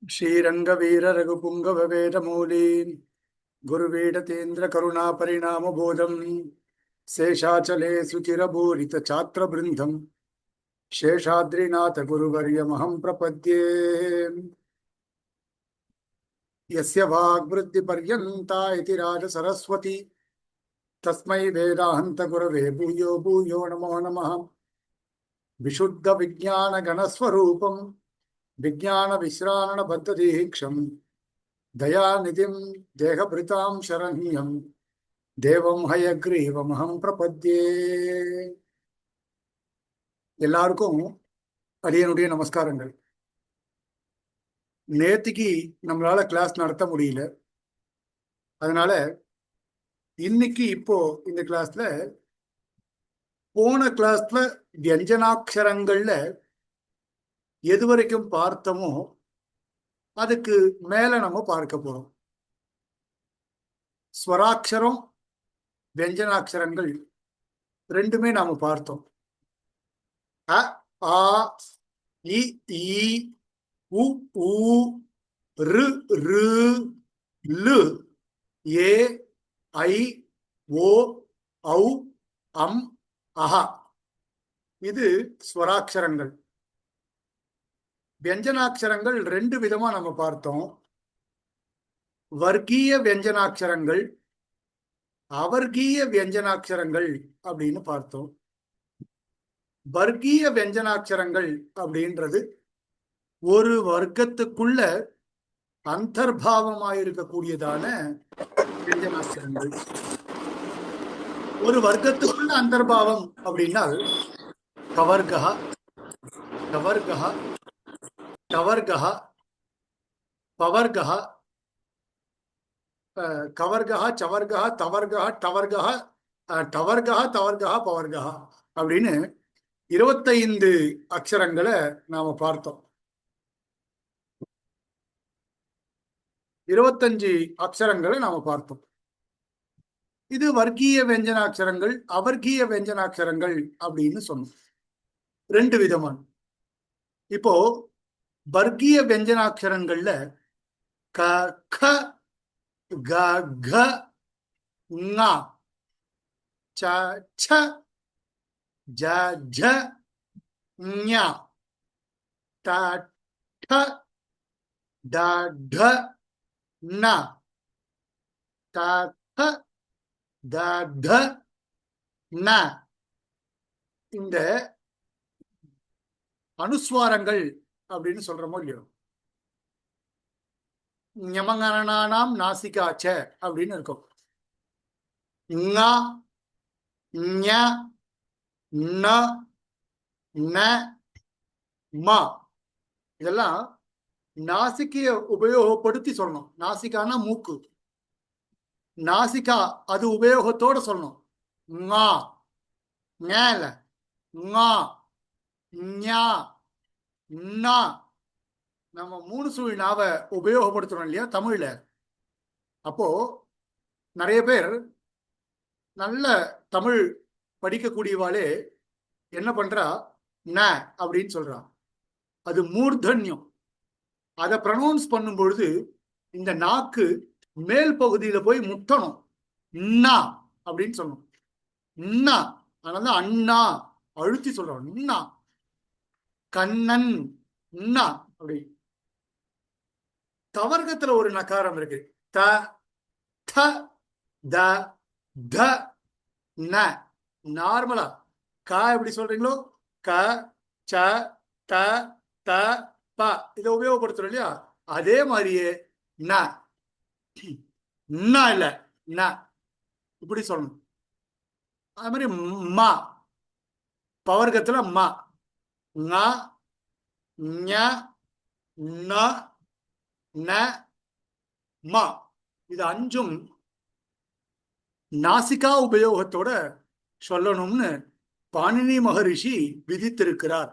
श्रीरंगवीर रघुपुंग वेदमूली गुरुवीडतेन्द्र करुणा परिणाम बोधम शेषाचले सुचिरभूरित छात्र बृंदम शेषाद्रिनाथ गुरुवर्यमहं प्रपद्ये यस्य वाग्वृद्धि पर्यन्ता इति राज सरस्वती तस्मै वेदांत गुरवे भूयो भूयो नमो नमः विशुद्ध विज्ञान गणस्वरूपम विज्ञान विश्राणन बद्धदीक्षम दयानिधिं देहभृतां शरण्यं தேவம் ஹயக்ரீவமஹம் பிரபத்யே. எல்லாருக்கும் அடியனுடைய நமஸ்காரங்கள். நேத்திக்கு நம்மளால கிளாஸ் நடத்த முடியல, அதனால இன்னைக்கு இப்போ இந்த கிளாஸ்ல போன கிளாஸ்ல வியஞ்சனாட்சரங்கள்ல எது வரைக்கும் பார்த்தோமோ அதுக்கு மேல நம்ம பார்க்க போறோம். ஸ்வராட்சரம் வியஞ்சனாட்சரங்கள் ரெண்டுமே நாம பார்த்தோம். அ ஆ இ ஈ உ ஊ ரு ரு லு ஏ ஐ ஓ ஔ அம் அஹா, இது ஸ்வராட்சரங்கள். வியஞ்சனாட்சரங்கள் ரெண்டு விதமா நம்ம பார்த்தோம். வர்க்கீய வியஞ்சனாட்சரங்கள், அவர்கீய வியஞ்சனாட்சரங்கள் அப்படின்னு பார்த்தோம். வர்க்கீய வியஞ்சனாட்சரங்கள் அப்படின்றது ஒரு வர்க்கத்துக்குள்ள அந்தர்பாவமாயிருக்கக்கூடியதான வியஞ்சனாட்சரங்கள். ஒரு வர்க்கத்துக்குள்ள அந்தர்பாவம் அப்படின்னால் கவர்கா, கவர்கா, கவர்கா, பவர்கா, கவர்கா, சவர்கா, தவர்கா, டவர்கா, டவர்கா, தவர்கா, பவர்கா அப்படின்னு 25 அக்ஷரங்களை நாம பார்த்தோம். 25 அக்ஷரங்களை நாம பார்த்தோம். இது வர்க்கீய வியஞ்சனாட்சரங்கள், அவர்கீய வியஞ்சனாட்சரங்கள் அப்படின்னு சொன்னோம். ரெண்டு விதமான. இப்போ வர்க்கீய வியஞ்சனாட்சரங்கள்ல க க க க ங ச ச ஜ ஜ ஞ ட ட ட ட ந ட ட ட ட ந, இந்த அனுஸ்வாரங்கள் அப்படின்னு சொல்றோமோ இல்லையோ, ஞமங்கரணானாம் நாசிகாச்ச அப்படின்னு இருக்கும். ஞ ஞ ந ந ம, இதெல்லாம் நாசிக்கைய உபயோகப்படுத்தி சொல்லணும். நாசிகானா மூக்கு, நாசிகா அது உபயோகத்தோட சொல்லணும். ஞா ஞல ஞா ஞா நா, நம்ம மூணு சுழி நாவை உபயோகப்படுத்துறோம் இல்லையா தமிழ்ல. அப்போ நிறைய பேர் நல்ல தமிழ் படிக்கக்கூடியவாளே என்ன பண்றா, ந அப்படின்னு சொல்றா. அது மூர்தன்யம். அதை ப்ரொனவுன்ஸ் பண்ணும் பொழுது இந்த நாக்கு மேல் பகுதியில போய் முட்டணும். அண்ணா அப்படின்னு சொல்லணும். அண்ணா, அதனால அண்ணா அழுத்தி சொல்றோம். அண்ணா கண்ணன் அண்ணா அப்படி. தவர்க்கத்துல ஒரு நகாரம் இருக்கு. த த த த ந. நார்மலா கா எப்படி சொல்றீங்களோ, க ச த த ப, இதை உபயோகப்படுத்துறோம் இல்லையா, அதே மாதிரியே ந இல்ல ந இப்படி சொல்லணும். அது மாதிரி ம, பவர்க்கத்துல ம ஞ ஞ ந ந ம, இது அஞ்சும் நாசிகா உபயோகத்தோட சொல்லணும்னு பாணினி மகரிஷி விதித்திருக்கிறார்.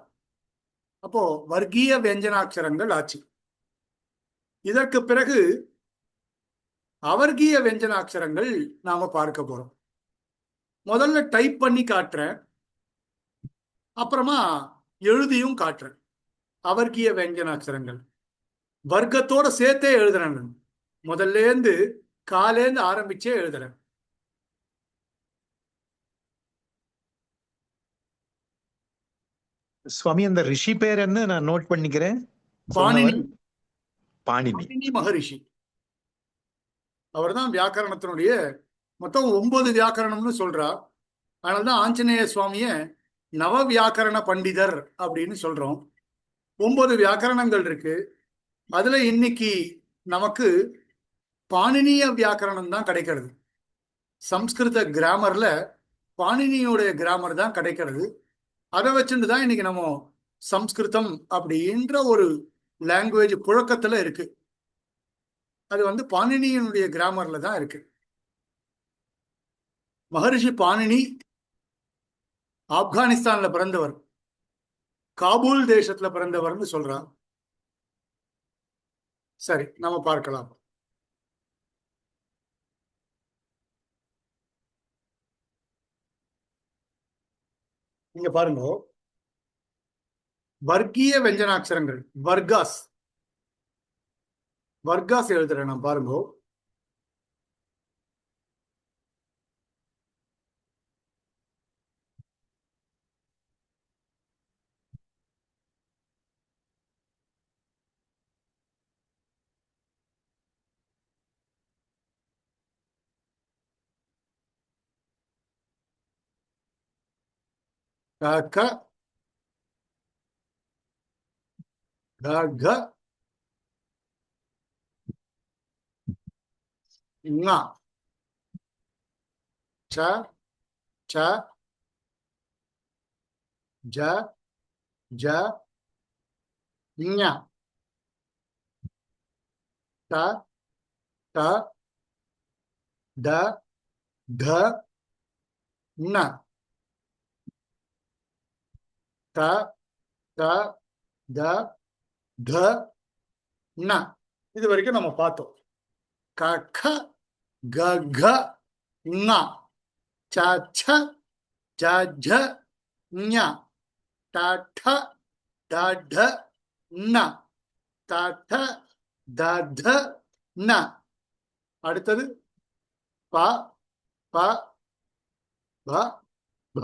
அப்போ வர்க்கீய வியஞ்சனாட்சரங்கள் ஆச்சு. இதற்கு பிறகு அவர்கீய வியஞ்சனாட்சரங்கள் நாம பார்க்க போறோம். முதல்ல டைப் பண்ணி காட்டுறேன், அப்புறமா எழுதியும் காட்டுறேன். அவர்கீய வியஞ்சனாட்சரங்கள் வர்க்கத்தோட சேர்த்தே எழுதுறேன் நான். முதல்ல இருந்து காலேந்து ஆரம்பிச்சே எழுதுறேன். சுவாமி அந்த ரிஷி பேர் என்ன நான் நோட் பண்ணிக்கிறேன். பாணினி. பாணினி. பாணினி மகரிஷி. அவர் தான் வியாக்கரணத்தினுடைய மொத்தம் 9 வியாக்கரணம்னு சொல்றார். அதனால்தான் ஆஞ்சநேய சுவாமிய நவ வியாக்கரண பண்டிதர் அப்படின்னு சொல்றோம். 9 வியாக்கரணங்கள் இருக்கு. அதுல இன்னைக்கு நமக்கு பாணினிய வியாக்கரணம் தான் கிடைக்கிறது. சம்ஸ்கிருத கிராமர்ல பாணினியோடைய கிராமர் தான் கிடைக்கிறது. அதை வச்சுட்டு தான் இன்னைக்கு நம்ம சம்ஸ்கிருதம் அப்படின்ற ஒரு லாங்குவேஜ் புழக்கத்துல இருக்கு. அது வந்து பாணினியினுடைய கிராமர்ல தான் இருக்கு. மகரிஷி பாணினி ஆப்கானிஸ்தான்ல பிறந்தவர், காபூல் தேசத்துல பிறந்தவர்னு சொல்றார். சரி, நம்ம பார்க்கலாம். இங்க பாருங்க, வர்க்கீய வெஞ்சனாட்சரங்கள் வர்காஸ். வர்காஸ் எழுதுறேன் நான், பாருங்க. க க க க ங ச ச ஜ ஜ ஞ ட ட ட த ந ட ட த த ந. இது வரைக்கும் நம்ம பார்த்தோம். க க க க ங ச ச ஜ ஜ ஞ ட ட ட ட ந த ட த த ந. அடுத்தது ப ப ப ப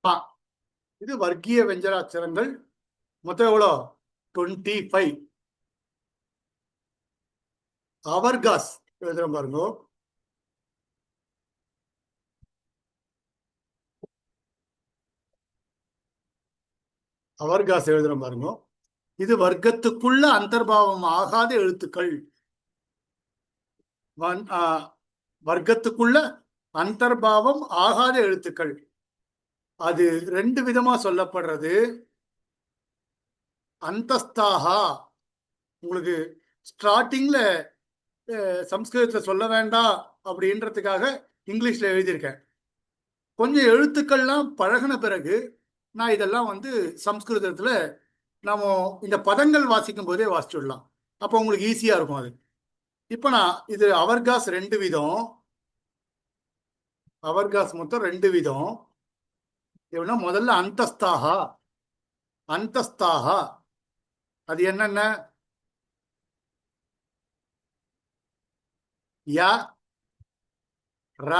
ப. இது வர்க்கீய வெஞ்சனாட்சரங்கள். மொத்தம் எவ்வளோ? 25. அவர்காஸ் எழுதுறோம் பாருங்க. அவர்காஸ் எழுதுறோம் பாருங்க. இது வர்க்கத்துக்குள்ள அந்தர்பாவம் ஆகாத எழுத்துக்கள். வர்க்கத்துக்குள்ள அந்தர்பாவம் ஆகாத எழுத்துக்கள். அது 2 விதமா சொல்லப்படுறது. அந்தஸ்தாகா, உங்களுக்கு ஸ்டார்டிங்ல சம்ஸ்கிருதத்துல சொல்ல வேண்டாம் அப்படின்றதுக்காக இங்கிலீஷ்ல எழுதியிருக்கேன். கொஞ்சம் எழுத்துக்கள்லாம் பழகின பிறகு நான் இதெல்லாம் வந்து சம்ஸ்கிருதத்துல நாம இந்த பதங்கள் வாசிக்கும் போதே வாசிச்சுடலாம். அப்போ உங்களுக்கு ஈஸியா இருக்கும் அது. இப்ப நான் இது அவர்காஸ் 2 விதம். அவர்காஸ் மொத்தம் 2 விதம். எப்படின்னா, முதல்ல அந்தஸ்தாகா. அந்தஸ்தாகா அது என்னென்ன? ய ர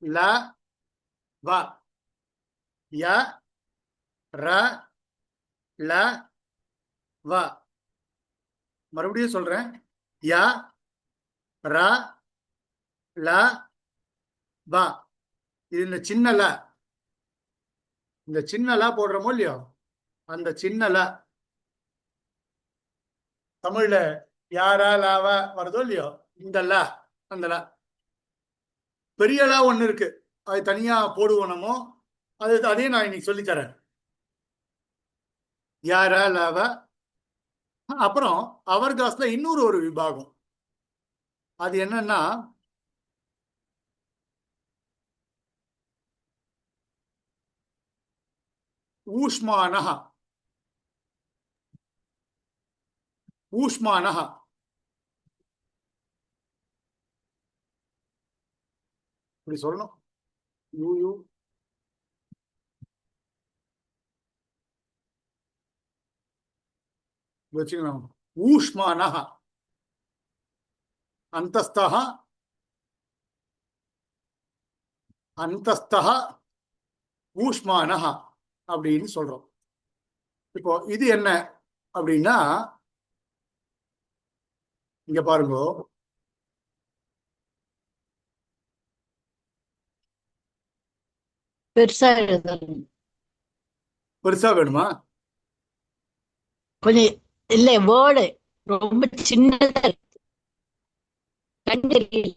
ல வ. ய ர ல வ. மறுபடியும் சொல்றேன். ய ர ல வ. இது இந்த சின்ன ல. இந்த சின்ன ல போடுறோமோ இல்லையோ, அந்த சின்ன ல தமிழ்ல யாரா லாவ வருதோ இல்லையோ, இந்த ல, அந்த ல. பெரிய ல ஒண்ணு இருக்கு, அது தனியா போடுவோம் நம்ம. அதையும் நான் இன்னைக்கு சொல்லித்தரேன். யாரா லாவ. அப்புறம் அவர்காஸ்ல இன்னொரு ஒரு விபாகம். அது என்னன்னா, ஊஷ்மானஹ. ஊஷ்மானஹ இப்படி சொல்லணும். யூ யூ வச்சுக்கலாம். ஊஷ்மானஹ, அந்தஸ்தஹ, அந்தஸ்தஹ ஊஷ்மானஹ அப்படின்னு சொல்றோம். இப்போ இது என்ன அப்படின்னா, இங்க பாருங்க, பெருசா எழுதணும். பெருசா வேணுமா? கொஞ்சம் இல்ல, வேர்டு ரொம்ப சின்னதா இருக்கு. கண்ணு தெரியல.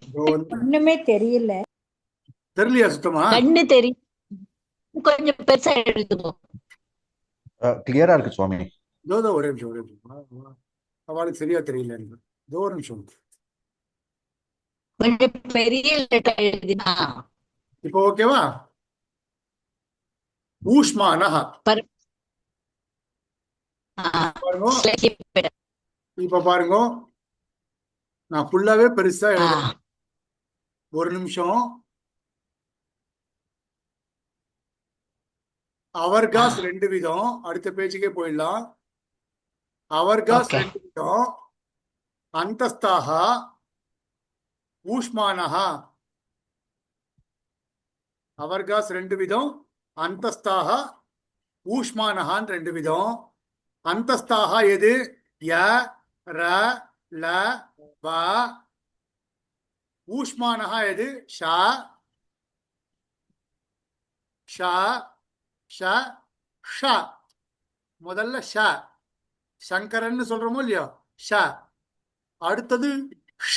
இதோ வந்து ஒண்ணுமே தெரியல. தெரியலையா சுத்தமா? கண்ணு தெரியும். கொஞ்சம் பெருசா எழுதுவோம். கிளியரா இருக்கு சுவாமி. இதோ ஒரே நிமிஷம், ஒரே நிமிஷம். அவளுக்கு சரியா தெரியல எனக்கு. இதோ ஒரு நிமிஷம். கொஞ்சம் பெரிய லெட்டர் எழுதினா இப்போ ஓகேவா? ஊஷ்மானஹ பர்- ஆ, பாருங்க. slightly better. இப்ப பாருங்க, நான் ஃபுல்லாவே பெருசா ஆ, எழுதுறேன். ஒரு நிமிஷம். அவர்காஸ் ஆ. 2 விதம். அடுத்த பேஜுக்கே போயிடலாம். அவர்காஸ் Okay. 2 விதம். அந்தஸ்தாக, ஊஷ்மானஹ. அவர்காஸ் 2 விதம். அந்தஸ்தாக, ஊஷ்மானஹான்னு 2 விதம். அந்தஸ்தாக எது? ய, ர, ல, வ. ஊஷ்மானஹ எது? ஷ, ஷ, ஷ, ஷ. முதல்ல ஷ, சங்கரன்னு சொல்றோமோ இல்லையோ, ஷ. அடுத்தது ஷ,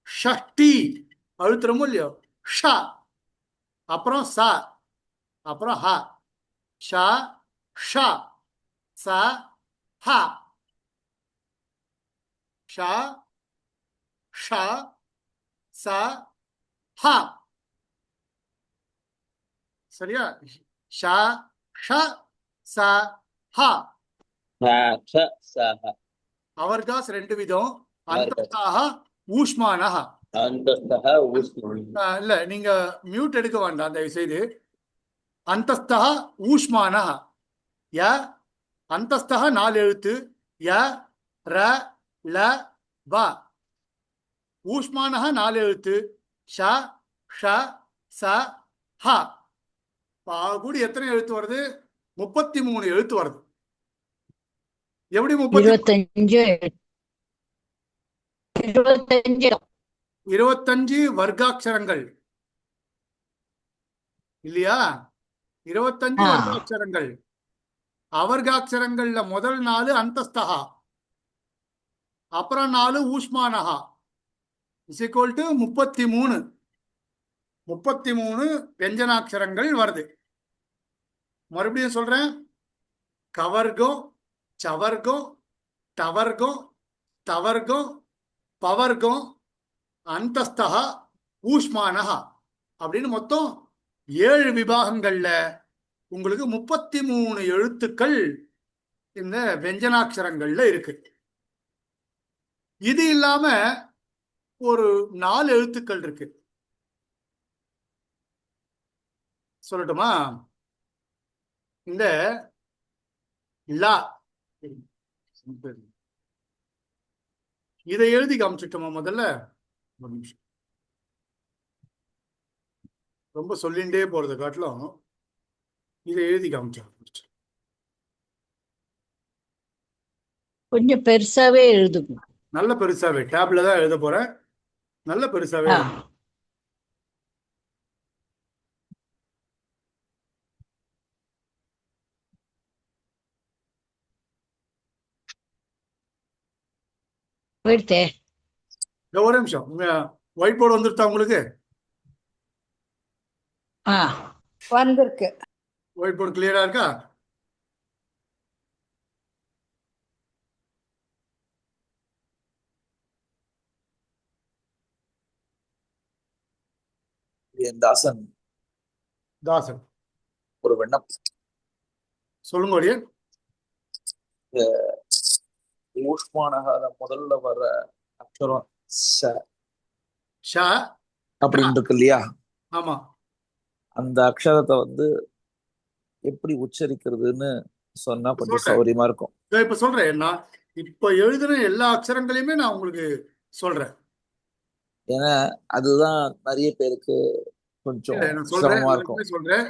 ஷஷ்டி அழுத்துறோமோ இல்லையோ, ஷ. அப்புறம் ச, அப்புறம் ஹ. ஷ, ஷ, ச, ஹ. ஷ, ஷ, ச, ஹ. சரியா? ஷ, ஷ, ச, ஹ. அவர்காஸ் 2 விதம். அந்தஸ்தாக, ஊஷ்மானஹ. இல்ல, நீங்க மியூட் எடுக்க வேண்டாம் தயவு செய்து. அந்தஸ்தஹ ஊஷ்மானஹ. ய, அந்தஸ்தஹ 4 எழுத்து. ய, ர, ல, வ. ஊஷ்மானஹ 4 எழுத்து. ஷ, ஷ, ச, ஹ. கூடி எத்தனை எழுத்து வருது? 33 எழுத்து வருது. எப்படி 25 25 வர்க்காட்சரங்கள் இல்லையா? 25 ஆ. வர்க்காட்சரங்கள். அவர்காட்சரங்கள்ல முதல் 4 அந்தஸ்தகா, அப்புறம் 4 ஊஷ்மானஹா. Is equal to 33. 33 வெஞ்சனாட்சரங்கள் வருது. மறுபடியும் சொல்றேன். கவர்கம், சவர்கம், டவர்கம், தவர்கம், பவர்கம், அந்தஸ்தகா, ஊஷ்மானஹா அப்படின்னு மொத்தம் 7 விபாகங்கள்ல உங்களுக்கு 33 எழுத்துக்கள் இந்த வெஞ்சனாட்சரங்கள்ல இருக்கு. இது இல்லாம ஒரு 4 எழுத்துக்கள் இருக்கு. சொல்லட்டுமா? இந்த லா, இதை எழுதி காமிச்சுட்டோமா முதல்ல? ஒரு நிமிஷம். ரொம்ப சொல்லிண்டே போறதை காட்டிலும் இதை எழுதி காமிச்சோம். கொஞ்சம் பெருசாவே எழுதுவோம். நல்ல பெருசாவே டேப்ல தான் எழுத போறேன். நல்ல பெருசாவே ஆ, எழுது. போயிடுத்தே. ஒரு நிமிஷம். ஒயிட் போர்டு வந்துருத்தா உங்களுக்கு? ஆ, வந்திருக்கு. ஒயிட் போர்டு கிளியரா இருக்கா? தாசன் தாசன் ஒரு விண்ணப்பம். சொல்லுங்க. ஒடியன் ஊஷ்மானகால முதல்ல வர அக்ஷரம் ச ஷா. அப்படின்னு இருக்கு இல்லையா? ஆமா. அந்த அக்ஷரத்தை வந்து எப்படி உச்சரிக்கிறதுன்னு சொன்னா இப்ப கொஞ்சம் சொல்றேன். சௌரியமா இருக்கும். இதோ இப்ப சொல்றேன். நான் இப்ப எழுதுன எல்லா அக்ஷரங்களையுமே நான் உங்களுக்கு சொல்றேன். ஏன்னா அதுதான் நிறைய பேருக்கு கொஞ்சம் இல்ல நான் சொல்றேன், சிரமமா இருக்கும். எல்லாருக்குமே சொல்றேன்.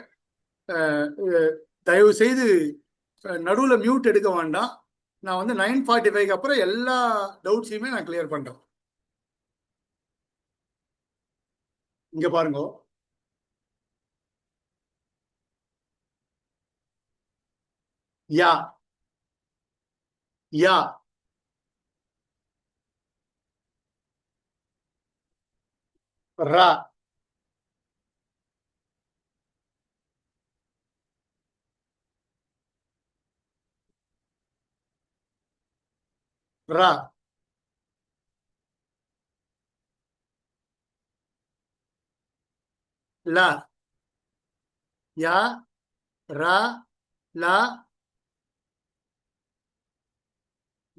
அஹ், அஹ், தயவு செய்து நடுவுல மியூட் எடுக்க வேண்டாம். நான் வந்து 9:45 அப்புறம் எல்லா டவுட்ஸையுமே நான் கிளியர் பண்றேன். இங்க பாருங்க. யா யா ரா ரா லா யா ரா லா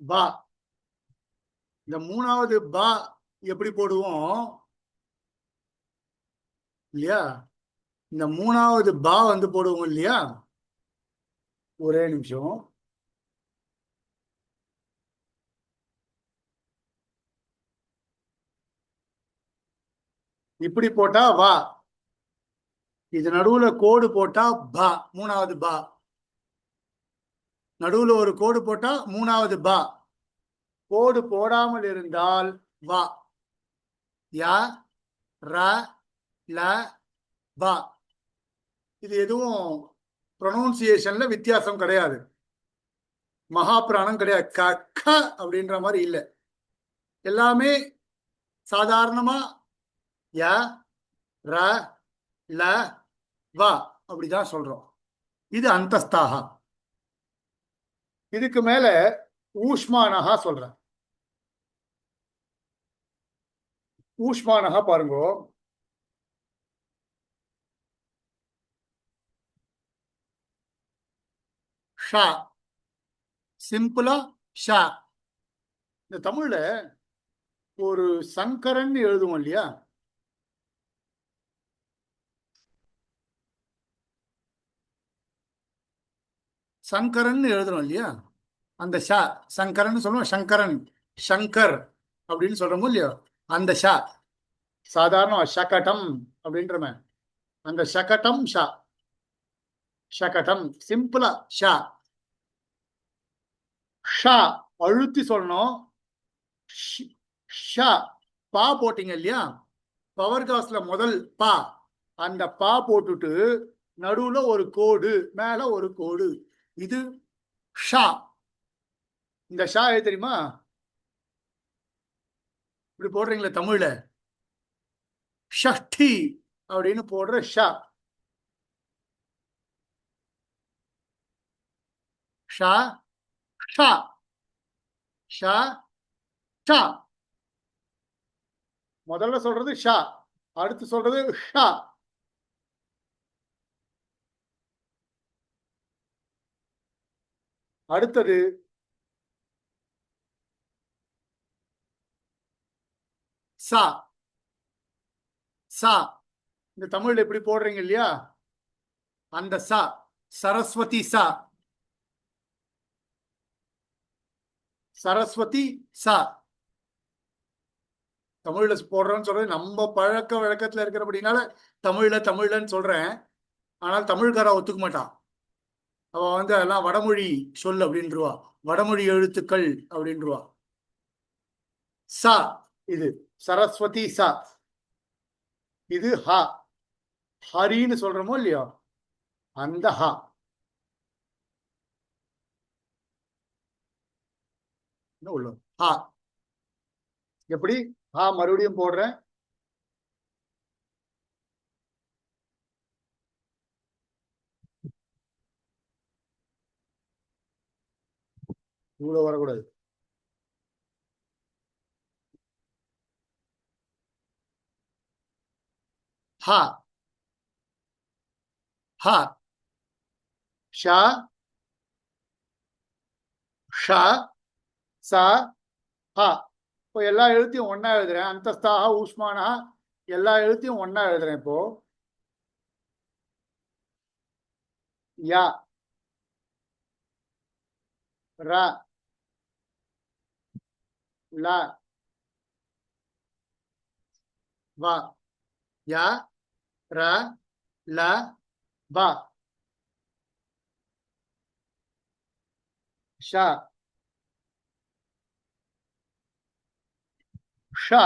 பா. இந்த மூணாவது பா எப்படி போடுவோம் இல்லையா? இந்த மூணாவது பா வந்து போடுவோம் இல்லையா? ஒரே நிமிஷம். இப்படி போட்டா வா. இது நடுவுல கோடு போட்டா பா, மூணாவது பா. நடுவுல ஒரு கோடு போட்டா மூணாவது பா. கோடு போடாமல் இருந்தால் வா. யா ரா ல பா. இது எதுவும் ப்ரொனவுன்சியேஷன்ல வித்தியாசம் கிடையாது. மகாபிராணம் கிடையாது. க க அப்படின்ற மாதிரி இல்லை. எல்லாமே சாதாரணமா ய ர ல வ அப்படிதான் சொல்றோம். இது அந்தஸ்தாக. இதுக்கு மேல ஊஷ்மானஹா சொல்றேன். ஊஷ்மானஹா பாருங்க. ஷா, சிம்பிளா ஷா. இந்த தமிழ்ல ஒரு சங்கரன் எழுதுவோம் இல்லையா? சங்கரன் எழுதுறோம் இல்லையா? அந்த ஷா சங்கரன் சொல்லுவோம். சங்கரன், சங்கர் அப்படின்னு சொல்றோமோ இல்லையோ? அந்த ஷா சாதாரண ஷகடம் அப்படின்றமே. அந்த ஷகடம் ஷா. ஷகடம் சிம்பிளா ஷா. ஷா அழுத்தி சொல்லணும். ஷா பா போட்டீங்க இல்லையா? பவர் காஸ்ட்ல முதல் பா. அந்த பா போட்டுட்டு நடுவுல ஒரு கோடு, மேல ஒரு கோடு. இது ஷா. இந்த ஷா எது தெரியுமா? இப்படி போடுறீங்களே தமிழ்ல, ஷஷ்டி அப்படின்னு போடுற ஷா. ஷா ஷா ஷா ஷா. முதல்ல சொல்றது ஷா, அடுத்து சொல்றது ஷா. அடுத்தது சா. சா இந்த தமிழ்ல எப்படி போடுறீங்க இல்லையா? அந்த சா சரஸ்வதி சா. சரஸ்வதி சா. தமிழ்ல போடுறோம்னு சொல்றது நம்ம பழக்க வழக்கத்துல இருக்கிறபடினால தமிழ்லன்னு சொல்றேன். ஆனால் தமிழ்காரா ஒத்துக்க மாட்டான். அவ வந்து அதெல்லாம் வடமொழி சொல் அப்படின்றுவா. வடமொழி எழுத்துக்கள் அப்படின்றுவா. சா இது சரஸ்வதி சா. இது ஹா. ஹரின்னு சொல்றோமோ இல்லையோ? அந்த ஹா. உள்ள ஹா. எப்படி ஹா மறுபடியும் போடுறேன். இவ்வளவு வரக்கூடாது. ஹா ஹா ஷா ஷா சா ஹா. இப்போ எல்லா எழுத்தையும் ஒன்னா எழுதுறேன். அந்தஸ்தாக ஊஷ்மானா எல்லா எழுத்தையும் ஒன்னா எழுதுறேன். இப்போ யா ரா லா வா யா ரா லா வா ஷா ஷா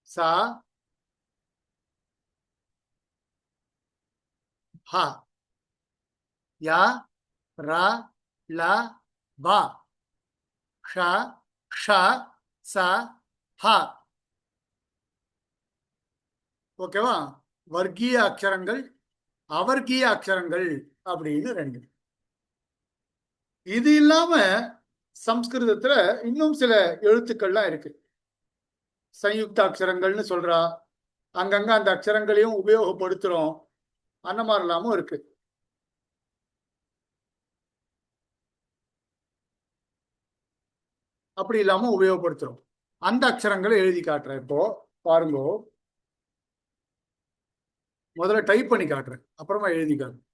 சா ஹா யா ரா லா வா ஷா ஷா சா ஹா. ஓகேவா? வர்க்கீய அக்ஷரங்கள், அவர்க்கீய அக்ஷரங்கள் அப்படின்னு ரெண்டு. இது இல்லாம சம்ஸ்கிருதத்துல இன்னும் சில எழுத்துக்கள்லாம் இருக்கு. சயுக்த அக்ஷரங்கள்னு சொல்றா, அங்கங்க அந்த அக்ஷரங்களையும் உபயோகப்படுத்துறோம். அந்த மாதிரி இல்லாம இருக்கு. அப்படி இல்லாம உபயோகப்படுத்துறோம். அந்த அக்ஷரங்களை எழுதி காட்டுறேன். இப்போ பாருங்க, முதல்ல டைப் பண்ணி காட்டுறேன், அப்புறமா எழுதி காட்டுறேன்.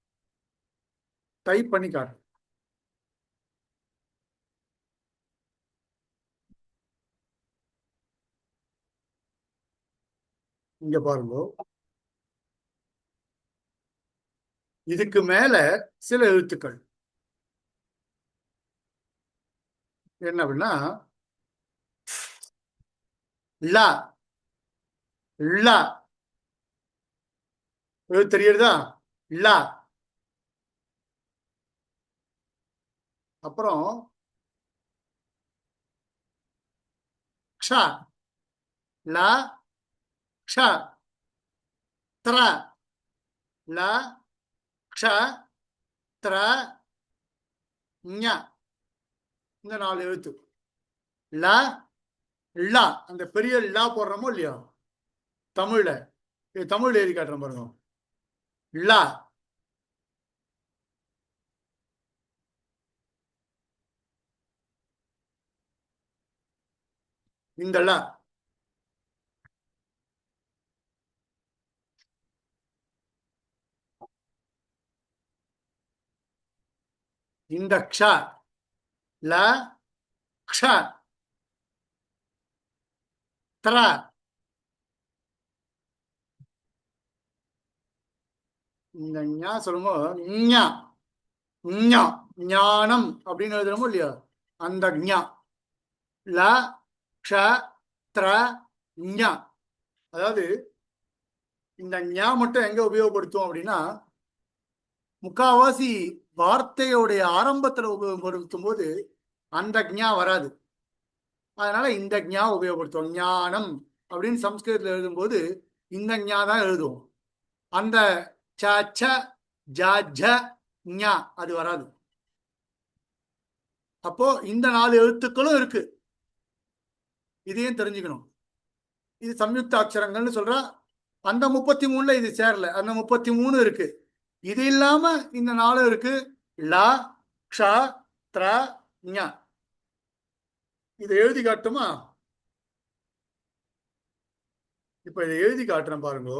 டைப் பண்ணி காட்டுறேன். இங்க பாருங்க, இதுக்கு மேல சில எழுத்துக்கள் என்ன அப்படின்னா, லா லா எழுத்து தெரியுறதா? லா. அப்புறம் க்ஷா லா க்ஷா த்ர லா க்ஷா த்ர ஞ. இந்த 4 எழுத்து. லா லா, அந்த பெரிய லா போடுறோமோ இல்லையோ தமிழ்ல, தமிழ்ல எழுதி காட்டுறோம் பாருங்க. லா இந்த லா. இந்த க்ஷா லா க்ஷா த்ர. இந்த ஞா சொல்லும்போது ஞா ஞா ஞானம் அப்படின்னு எழுதுறோமோ இல்லையோ அந்த ஞா. ல க்ஷ த்ர ஞ. அதாவது இந்த ஞா மட்டும் எங்க உபயோகப்படுத்துவோம் அப்படின்னா, முக்காவாசி வார்த்தையோடைய ஆரம்பத்துல உபயோகப்படுத்தும் போது அந்த ஞா வராது. அதனால இந்த ஞா உபயோகப்படுத்துவோம். ஞானம் அப்படின்னு சம்ஸ்கிருதத்தில் எழுதும்போது இந்த ஞா தான் எழுதுவோம். அந்த ச ச ஜ ஜ ஞா அது வராது. அப்போ இந்த 4 எழுத்துக்களும் இருக்கு. இதையும் தெரிஞ்சுக்கணும். இது சம்யுக்த அக்ஷரங்கள்னு சொல்றா. அந்த 33ல இது சேரல, அந்த 33 இருக்கு. இது இல்லாம இந்த 4 இருக்கு. லா க்ஷ த்ர ஞ. இதை எழுதி காட்டுமா? இப்ப இதை எழுதி காட்டுறேன் பாருங்க.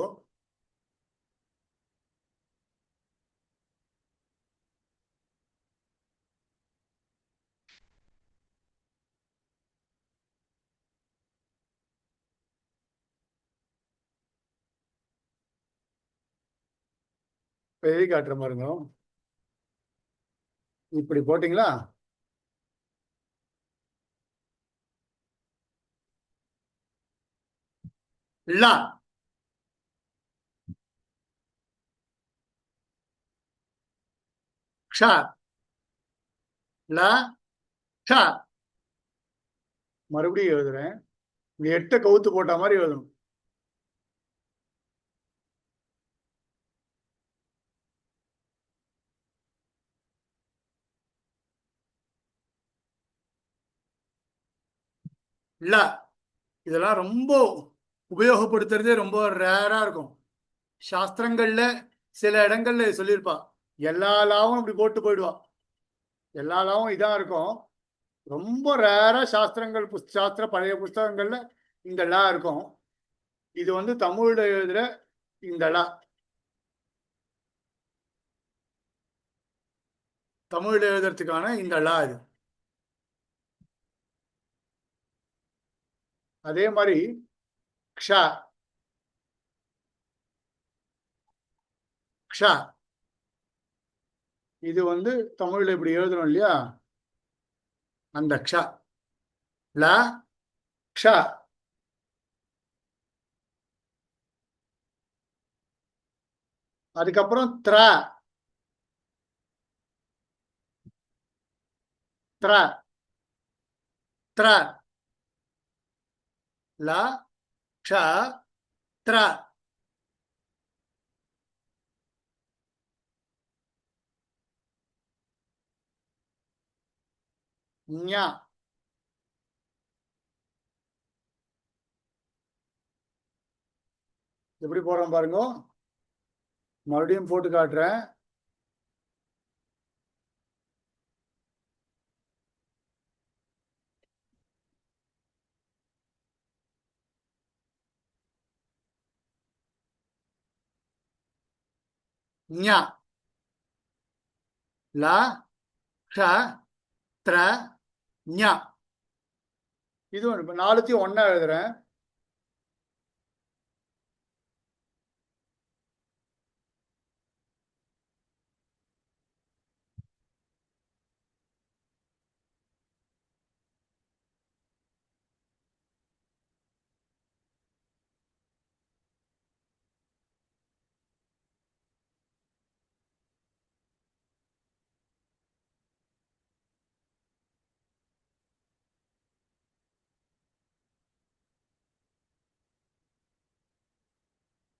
எழுதி காட்டுறேன் பாருங்க. இப்படி போட்டீங்களா? லா க்ஷ லா க்ஷ. மறுபடியும் எழுதுறேன். இந்த 8 கவுத்து போட்ட மாதிரி எழுதணும். ல. இதெல்லாம் ரொம்ப உபயோகப்படுத்துறதே ரொம்ப ரேரா இருக்கும். சாஸ்திரங்கள்ல சில இடங்கள்ல சொல்லியிருப்பா, எல்லா லாவும் இப்படி போட்டு போயிடுவா. எல்லா லாவும் இதான் இருக்கும். ரொம்ப ரேரா சாஸ்திரங்கள் சாஸ்திர பழைய புஸ்தகங்கள்ல இந்த லா இருக்கும். இது வந்து தமிழ்ல எழுதுற இந்த லா. தமிழ்ல எழுதுறதுக்கான இந்த லா இது. அதே மாதிரி க்ஷா க்ஷா இது வந்து தமிழ்ல இப்படி எழுதுறோம் இல்லையா, அந்த க்ஷா லா க்ஷா. அதுக்கப்புறம் த்ர த்ர த்ர லா க்ஷா த்ர. ஞா எப்படி போடுறோம் பாருங்க, மறுபடியும் போட்டு காட்டுறேன். ஞா லா க்ஷா த்ர ஞா. இது இப்ப நாலுத்தையும் ஒண்ணா எழுதுறேன்.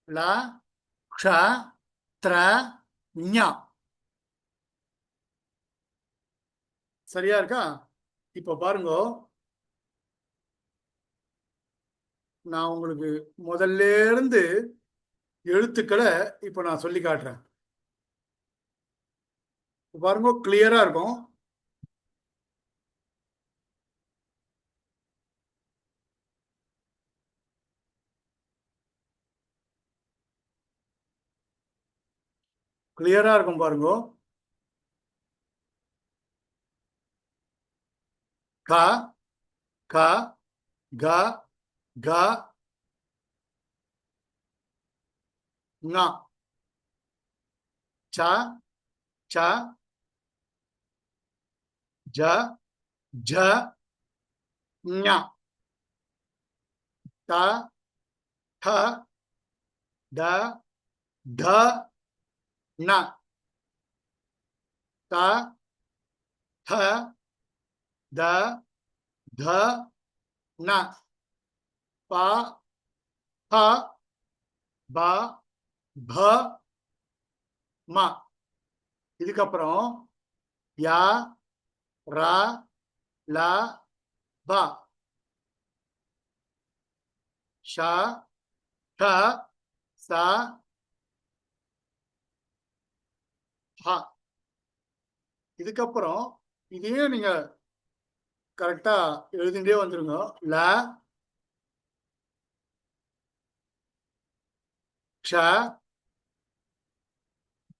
லா க்ஷா த்ர ஞா. சரியா இருக்கா? இப்ப பாருங்க, நான் உங்களுக்கு முதல்ல இருந்து எழுத்துக்களை இப்ப நான் சொல்லி காட்டுறேன். பாருங்க, கிளியரா இருக்கும். கிளியரா இருக்கும் பாருங்க. க க க க ங ச ச ஜ ஜ ஞ த த த த ந த த த த ந ப ப ப ப ம. இதுக்கப்புறம் யா ரா லா ப ஷ ட ச ஹ. இதுக்கப்புறம் இதையே நீங்க கரெக்டா எழுதிட்டே வந்துருங்க. ல க்ஷ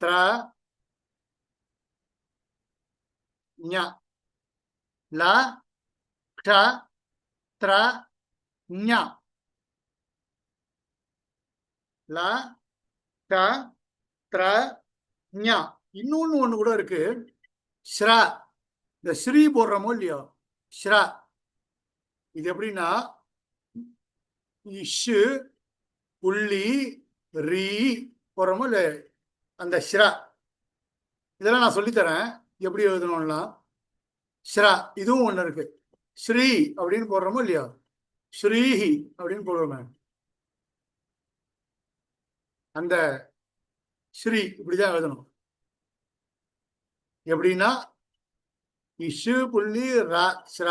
த்ர ஞ ல க்ஷ த்ர ஞ ல க்ஷ த்ர ஞ. இன்னொன்னு ஒண்ணு கூட இருக்கு, ஸ்ர. இந்த ஸ்ரீ போடுறோமோ இல்லையோ, ஸ்ர. இது எப்படின்னா இஷு புள்ளி ரீ போடுறோமோ இல்ல, அந்த ஸ்ர. இதெல்லாம் நான் சொல்லித்தரேன் எப்படி எழுதணும்னா. ஸ்ர இதுவும் ஒண்ணு இருக்கு. ஸ்ரீ அப்படின்னு போடுறோமோ இல்லையா, ஸ்ரீஹி அப்படின்னு போடுறோமே, அந்த ஸ்ரீ இப்படிதான் எழுதணும். எப்படின்னா இஷு புள்ளி ரா ஸ்ர.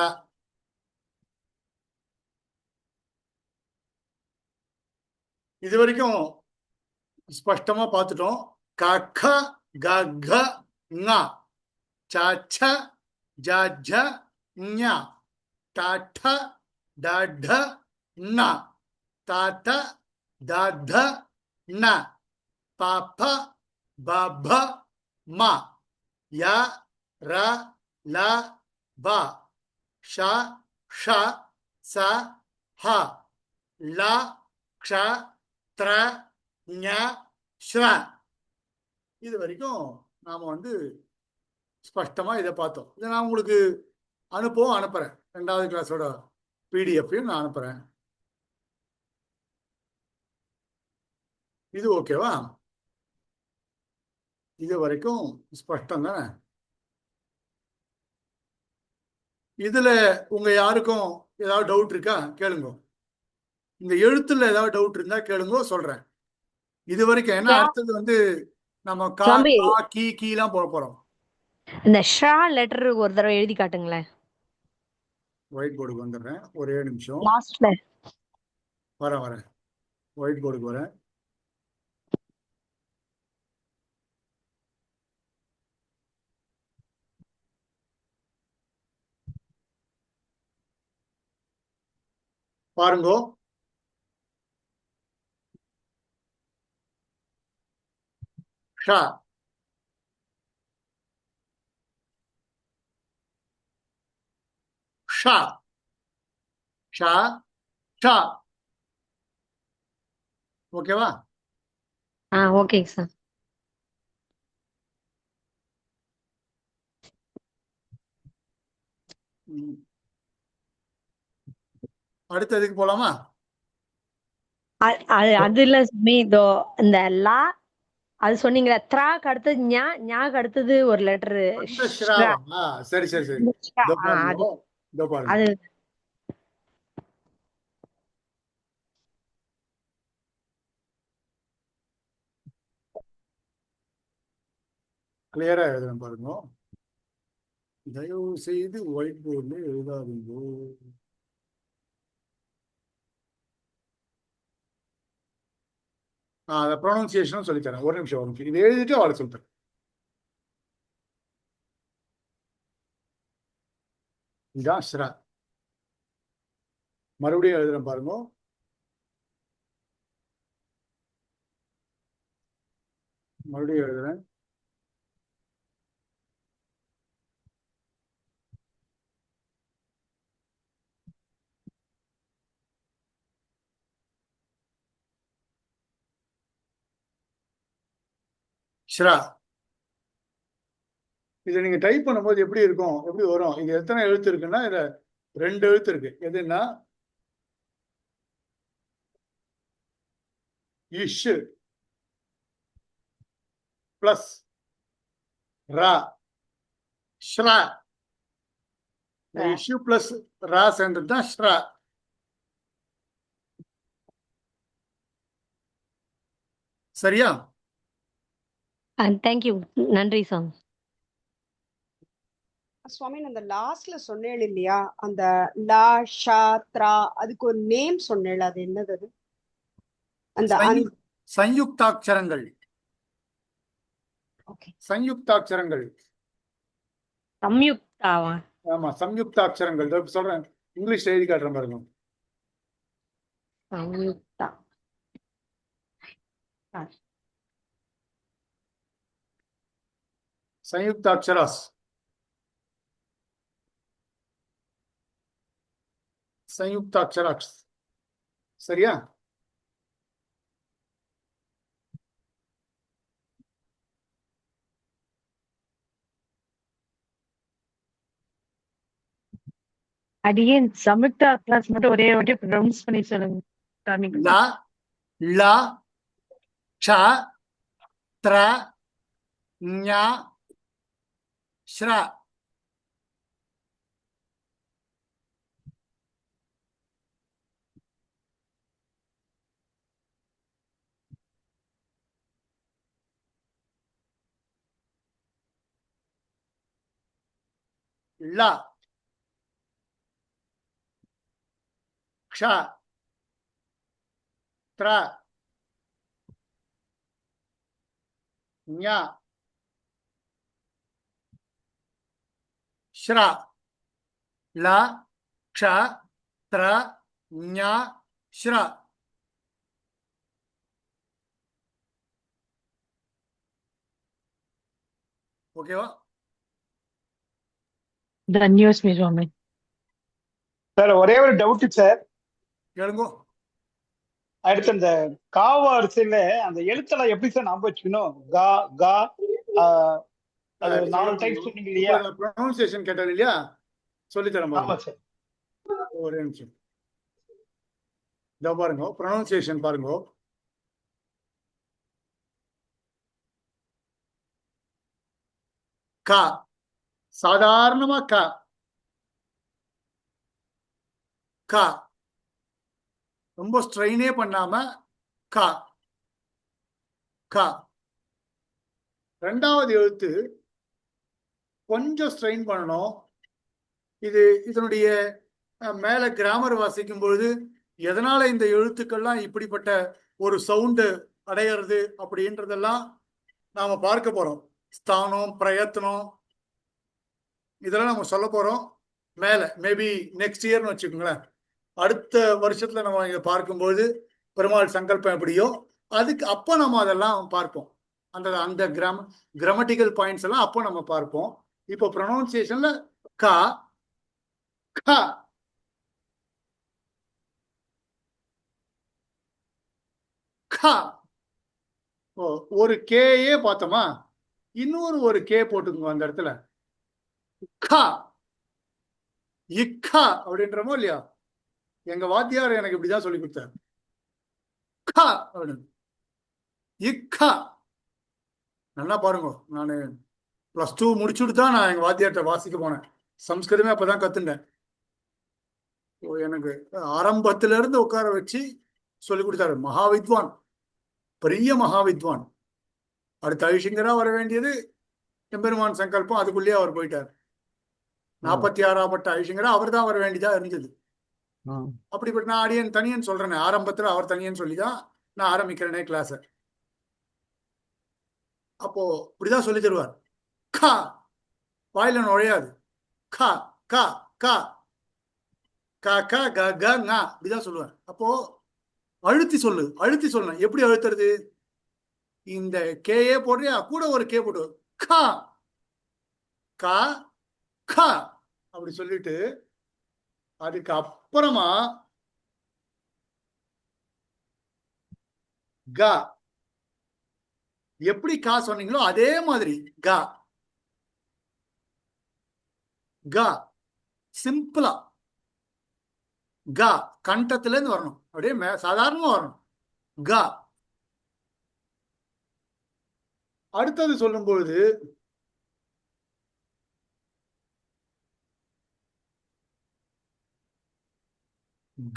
இது வரைக்கும் ஸ்பஷ்டமா பார்த்துட்டோம். கக கக ங ச ஜ ஞ ட ட ந த த ந ப ப ப ம ய ர ல ப ஷ ஷ ச ஹ ல க்ஷ த்ர ஞ ஸ்ர. இது வரைக்கும் நாம வந்து ஸ்பஷ்டமா இதை பார்த்தோம். இதை நான் உங்களுக்கு அனுப்புறேன். 2வது கிளாஸோட பிடிஎஃப்பையும் நான் அனுப்புறேன். இது ஓகேவா? இது வரைக்கும் ஸ்பஷ்டம் தானே? இதுல உங்க யாருக்கும் ஏதாவது டவுட் இருக்கா? கேளுங்க. இந்த எழுத்துல ஏதாவது டவுட் இருந்தா கேளுங்க, சொல்றேன். இது வரைக்கும் என்ன அடுத்தது வந்து நம்ம கா சுவாமி, கா கீ கீலாம் போட போறோம். இந்த ஷா லெட்டர் ஒரு தடவை எழுதி காட்டுங்களேன். ஒயிட் போர்டுக்கு வந்துடுறேன், ஒரே நிமிஷம். லாஸ்ட்ல வரேன். ஒயிட் போர்டுக்கு வரேன். பாருங்கோ. ஷா ஷா ஷா ஷா. ஓகேவா? ஓகேங்க சார். அடுத்ததுக்கு போலாமா? அது இல்ல சுமி, இதோ இந்த லா அது சொன்னீங்களா, த்ராக்கு அடுத்தது ஞா, ஞாக்கு அடுத்தது ஒரு லெட்டரு அந்த ஷ்ராவா? சரி. இதோ பாருங்க, இதோ பாருங்க. அது கிளியரா எழுதுறேன் பாருங்க. தயவு செய்து ஒயிட் போர்ட்ல எழுதாதீங்க. அதை ப்ரொனவுன்சியேஷனும் சொல்லித்தரேன். ஒரு நிமிஷம். இது எழுதிட்டு அவளை சொல்லித்தரேன். இதான் ஸ்ரா. மறுபடியும் எழுதுறேன் பாருங்க. மறுபடியும் எழுதுறேன். ஸ்ரா. இதை நீங்க டைப் பண்ணும்போது எப்படி இருக்கும், எப்படி வரும்? இங்க எத்தனை எழுத்து இருக்குன்னா, இதுல 2 எழுத்து இருக்கு. எதுன்னா இஷ் பிளஸ் ரா, ஸ்ரா. இஷு பிளஸ் ரா சேர்ந்தது தான் ஸ்ரா. சரியா? தேங்க்யூ, நன்றி சார். சுவாமி, அந்த லாஸ்ட்ல சொன்னேன் இல்லையா, அந்த லா ஷா த்ரா, அதுக்கு ஒரு நேம் சொன்னேன், அது என்னது? அது அந்த சயுக்தாட்சரங்கள். ஓகே, சயுக்தாட்சரங்கள். சம்யுக்தாவா? ஆமா, சம்யுக்தாட்சரங்கள். இதோ சொல்றேன், இங்கிலீஷ் எழுதி காட்டுறேன் பாருங்க. சம்யுக்தா. சயுக்தாட்சராஸ். சயுக்தாட்சராஸ். சரியா? அடியேன் சம்யுக்தா கிளாஸ் மட்டும் ஒரே வாட்டி ப்ரொனவுன்ஸ் பண்ணி சொல்லுங்க. லா லா ஷ த்ர ஞ ஸ்ர. லா க்ஷ த்ர ஞ ஸ்ர. லா க்ஷ த்ர ஞ ஸ்ர. ஓகேவா? தன்யோஸ்மி சுவாமி. சார் ஒரே ஒரு டவுட் சார். கேளுங்கோ. அடுத்து அந்த காவ வரிசையில அந்த எழுத்தெல்லாம் எப்படி சார் ஞாபகம் வச்சுக்கணும்? கா கா அது 4 டைப் சொன்னீங்க இல்லையா? ப்ரொனவுன்சியேஷன் கேட்டது இல்லையா, சொல்லித்தரேன் ஆமா பாருங்க. சார். ஒரே நிமிஷம். இதோ பாருங்க, ப்ரொனவுன்சியேஷன் பாருங்க. கா சாதாரணமா கா கா, ரொம்ப ஸ்ட்ரெயினே பண்ணாம கா கா. ரெண்டாவது எழுத்து கொஞ்சம் ஸ்ட்ரெயின் பண்ணணும். இதனுடைய மேல கிராமர் வாசிக்கும் பொழுது எதனால இந்த எழுத்துக்கள்லாம் இப்படிப்பட்ட ஒரு சவுண்டு அடையிறது அப்படின்றதெல்லாம் நாம பார்க்க போறோம். ஸ்தானம், பிரயத்னம், இதெல்லாம் நம்ம சொல்ல போறோம். மேல மேபி நெக்ஸ்ட் இயர்னு வச்சுக்கோங்களேன். அடுத்த வருஷத்துல நம்ம இதை பார்க்கும்போது பெருமாள் சங்கல்பம் எப்படியோ அதுக்கு அப்போ நம்ம அதெல்லாம் பார்ப்போம். அந்த கிராமட்டிக்கல் பாயிண்ட்ஸ் எல்லாம் அப்போ நம்ம பார்ப்போம். இப்போ ப்ரொனவுன்சியேஷன்ல கா கா கா. ஒரு கேயே பார்த்தோமா, இன்னொரு ஒரு கே போட்டுக்கோங்க அந்த இடத்துல. கா இக்கா அப்படின்றமோ இல்லையா, எங்க வாத்தியார் எனக்கு இப்படிதான் சொல்லி கொடுத்தார். கா அப்படின்னு இக்கா. நல்லா பாருங்க, நான் +2 முடிச்சுட்டு தான் நான் எங்க வாத்தியார்ட்ட வாசிக்க போனேன். சம்ஸ்கிருதமே அப்பதான் கத்துட்டேன். எனக்கு ஆரம்பத்துல இருந்து உட்கார வச்சு சொல்லி கொடுத்தாரு. மகாவித்வான், பெரிய மகாவித்வான். அடுத்த ஐஷிங்கரா வர வேண்டியது எம்பெருமான் சங்கல்பம், அதுக்குள்ளேயே அவர் போயிட்டார். 46ஆம் பட்ட ஐஷிங்கரா அவர் தான் வர வேண்டியதா இருந்தது. அப்படிப்பட்ட நான் அடியன் தனியன் சொல்றேன். ஆரம்பத்துல அவர் தனியன் சொல்லிதான் நான் ஆரம்பிக்கிறேனே கிளாஸ். அப்போ இப்படிதான் சொல்லி தருவார். கா வாயில நுழையாது. கா கா கா கா கா க க ங இப்படிதான் சொல்லுவார். அப்போ அழுத்தி சொல்லணும். எப்படி அழுத்துறது? இந்த கேயே போடுறியா, கூட ஒரு கே போட்டு கா கா கா அப்படி சொல்லிட்டு அதுக்கு அப்புறமா கா. எப்படி கா சொன்னீங்களோ அதே மாதிரி கா கா. சிம்பிளா கா கண்டத்துல இருந்து வரணும், அப்படியே சாதாரணமா வரணும். கா. அடுத்தது சொல்லும் பொழுது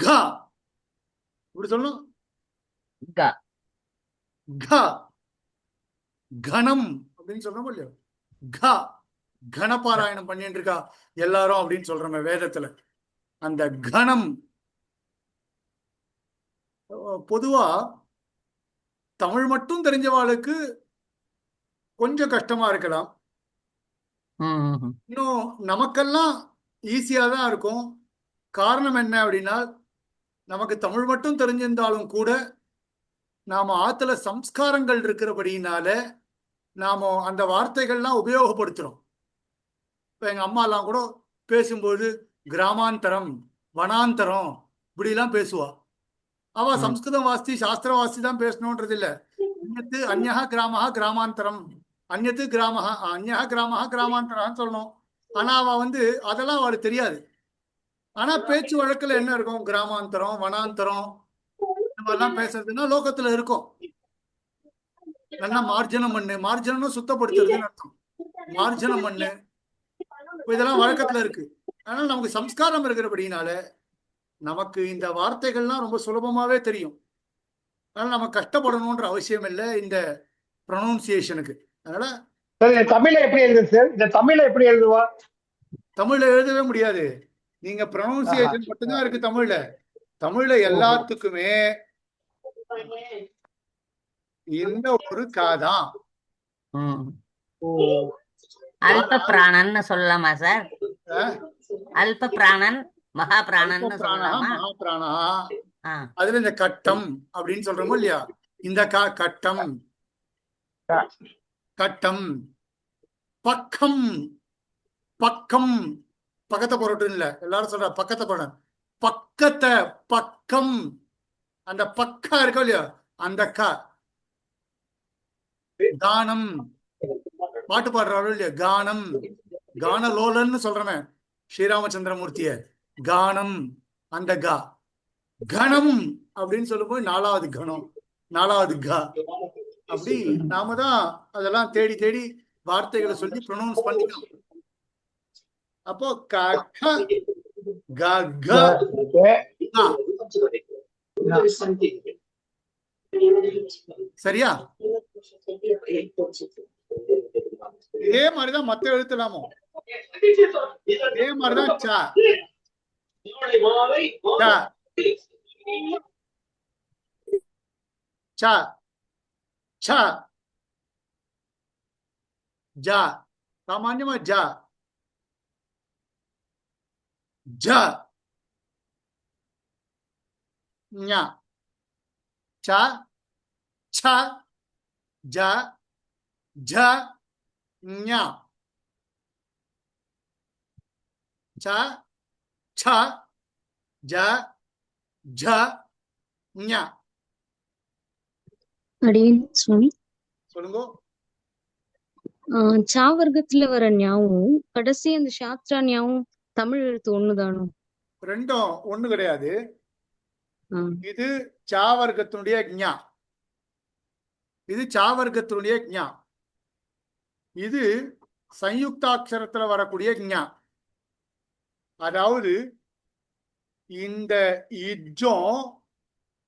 கா இப்படி சொல்லணும். கா கா கணம் அப்படின்னு சொல்றோம் இல்லையா, கா கணபாராயணம் பண்ணிட்டு இருக்கா எல்லாரும் அப்படின்னு சொல்றோமே வேதத்துல. அந்த கணம் பொதுவா தமிழ் மட்டும் தெரிஞ்சவாளுக்கு கொஞ்சம் கஷ்டமா இருக்கலாம். இன்னும் நமக்கெல்லாம் ஈஸியா தான் இருக்கும். காரணம் என்ன அப்படின்னா, நமக்கு தமிழ் மட்டும் தெரிஞ்சிருந்தாலும் கூட நாம ஆத்துல சம்ஸ்காரங்கள் இருக்கிறபடினால நாம அந்த வார்த்தைகள்லாம் உபயோகப்படுத்துறோம். இப்ப எங்க அம்மா எல்லாம் கூட பேசும்போது கிராமாந்தரம், வனாந்தரம் இப்படிலாம் பேசுவா. அவ சம்ஸ்கிருதம் வாசி சாஸ்திர வாசி தான் பேசணும்ன்றது இல்ல. அந்நத்து அந்யஹ கிராமஹ கிராமாந்தரம், அந்நத்து கிராமஹ அந்யஹ கிராமஹ கிராமாந்தரம் சொல்லணும். ஆனா அவ அதெல்லாம் அவளுக்கு தெரியாது. ஆனா பேச்சு வழக்குல என்ன இருக்கும், கிராமாந்தரம், வனாந்தரம் இந்த மாதிரிலாம் பேசுறதுன்னா லோகத்துல இருக்கும். நல்லா மார்ஜனம் பண்ணு, மார்ஜனம் சுத்தப்படுத்துறதுன்னு அர்த்தம். மார்ஜனம் பண்ணு, இதெல்லாம் வழக்கத்துல இருக்கு. அதனால நமக்கு சம்ஸ்காரம் இருக்கிறபடினால நமக்கு இந்த வார்த்தைகள்லாம் ரொம்ப சுலபமாவே தெரியும். அதனால நம்ம கஷ்டப்படணும்ன்ற அவசியம் இல்லை இந்த ப்ரொனவுன்சியேஷனுக்கு. அதனால தமிழ்ல எப்படி எழுதுது சார்? இந்த தமிழ்ல எப்படி எழுதுவா? தமிழ்ல எழுதவே முடியாது. நீங்க ப்ரொனவுன்சியேஷன் மட்டும்தான் இருக்கு தமிழ்ல. தமிழ்ல எல்லாத்துக்குமே இந்த ஒரு காதான். அல்ப பிராணன்னு சொல்லலாமா சார்? அல்ப பிராணன், மகா பிராணன் சொல்லலாமா? மகா பிராணா. அதுல இந்த கட்டம் அப்படின்னு சொல்றோமோ இல்லையா, இந்த கட்டம் கட்டம். பக்கம் பக்கம் பக்கத்தை போறட்டுன்னு இல்ல, எல்லாரும் சொல்ற பக்கத்தை போட, பக்கத்தை, பக்கம், அந்த பக்கா இருக்கோ இல்லையோ அந்த க. கானம், பாட்டு பாடுறாரோ இல்லையா, கானம், கானலோலன்னு சொல்றமே ஸ்ரீராமச்சந்திரமூர்த்திய, கானம், அந்த கா. கணம் அப்படின்னு சொல்லும்போது 4வது கணம், 4வது கா. அப்படி நாம தான் அதெல்லாம் தேடி தேடி வார்த்தைகளை சொல்லி ப்ரொனவுன்ஸ் பண்ணிக்கலாம். அப்போ க க க க ங. சரியா? இதே மாதிரிதான் மத்த எழுத்துலாமும் இதே மாதிரிதான் ச ச ச ச ஜ, சாமான்யமா ஜ ஜ ஞ ச ச ஜ ஜ ஞ ச ச ஜ ஜ ஞ. அடியேன் சுவாமி, சொல்லுங்க. சா வர்க்கத்துல வர ஞாவும் கடைசி அந்த சாஸ்திரா ஞாவும் தமிழ் எழுத்து ஒண்ணுதானோ? ரெண்டும் ஒண்ணு கிடையாது. ஆ, இது சாவர்க்கத்தினுடைய ஞா, இது சாவர்க்கத்தினுடைய ஞா, இது சயுக்தாட்சரத்துல வரக்கூடிய ஞா. அதாவது இந்த இஜ்ஜும்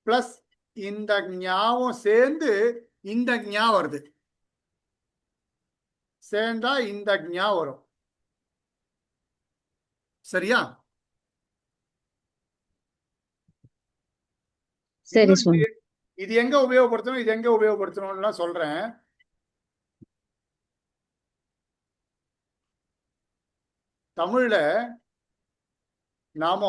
பிளஸ் இந்த ஞாவும் சேர்ந்து இந்த ஞா வருது, சேர்ந்தா இந்த ஞா வரும். சரியா? சரி சுவாமி. இது எங்க உபயோகப்படுத்தணும், இது எங்க உபயோகப்படுத்தணும்னு சொல்றேன். தமிழ்ல நாம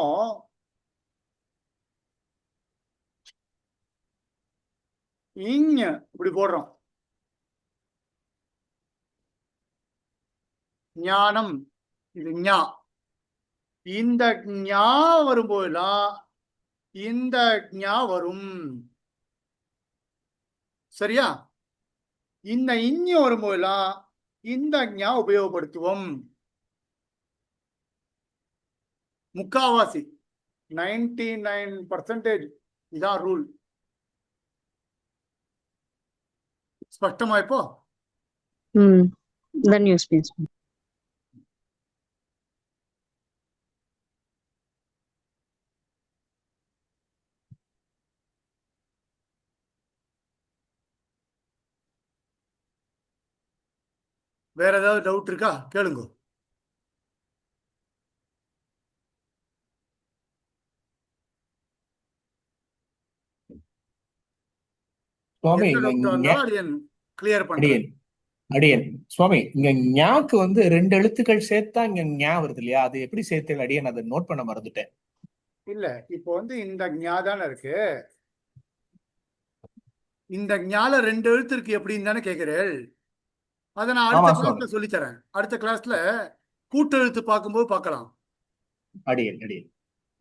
இங்க இப்படி போடுறோம், ஞானம், இது ஞா. இந்த ஞா வரும்போதெல்லாம் இந்த ஞா வரும். சரியா? இந்த இஞ்ஞ வரும்போதெல்லாம் இந்த ஞா உபயோகப்படுத்துவோம். முக்காவாசி 99% இதான் ரூல். ஸ்பஷ்டமா இப்போ? தன்யோஸ்மி சுவாமி. வேற ஏதாவது டவுட் இருக்கா? கேளுங்க. சுவாமி எந்த இங்க டவுட் வந்தாலும் அடியன் கிளியர் பண்றேன். அடியேன் அடியேன் சுவாமி, இங்க ஞாக்கு வந்து 2 எழுத்துக்கள் சேர்த்தா இங்க ஞா வருது இல்லையா? அது எப்படி சேர்த்து அடியேன் அதை நோட் பண்ண மறந்துட்டேன். இல்ல, இப்போ வந்து இந்த ஞா தானே இருக்கு, இந்த ஞால 2 எழுத்து இருக்கு எப்படின்னு தானே கேக்குறேன். அதை நான் அடுத்த ஆமா சுவாமி. கிளாஸ்ல சொல்லித்தரேன். அடுத்த கிளாஸ்ல கூட்டெழுத்து பார்க்கும்போது பார்க்கலாம். அடியேன் அடியேன்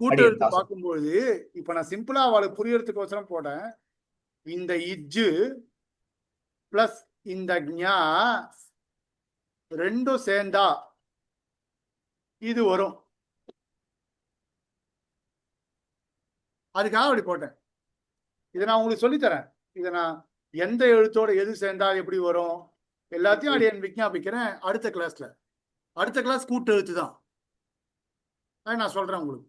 கூட்டெழுத்து தாசன். பார்க்கும்போது இப்ப நான் சிம்பிளா அவளுக்கு புரியறதுக்கோசரம் போட்டேன். இந்த இஜ்ஜு பிளஸ் இந்த ஞா ரெண்டும் சேர்ந்தா இது வரும். அதுக்காக அப்படி போட்டேன். இதை நான் உங்களுக்கு சொல்லித்தரேன். இதை நான் எந்த எழுத்தோட எது சேர்ந்தா எப்படி வரும் எல்லாத்தையும் அடியேன் விஞ்ஞாபிக்கிறேன் அடுத்த கிளாஸ்ல. அடுத்த கிளாஸ் கூட்டு எழுத்து தான், அது நான் சொல்றேன் உங்களுக்கு.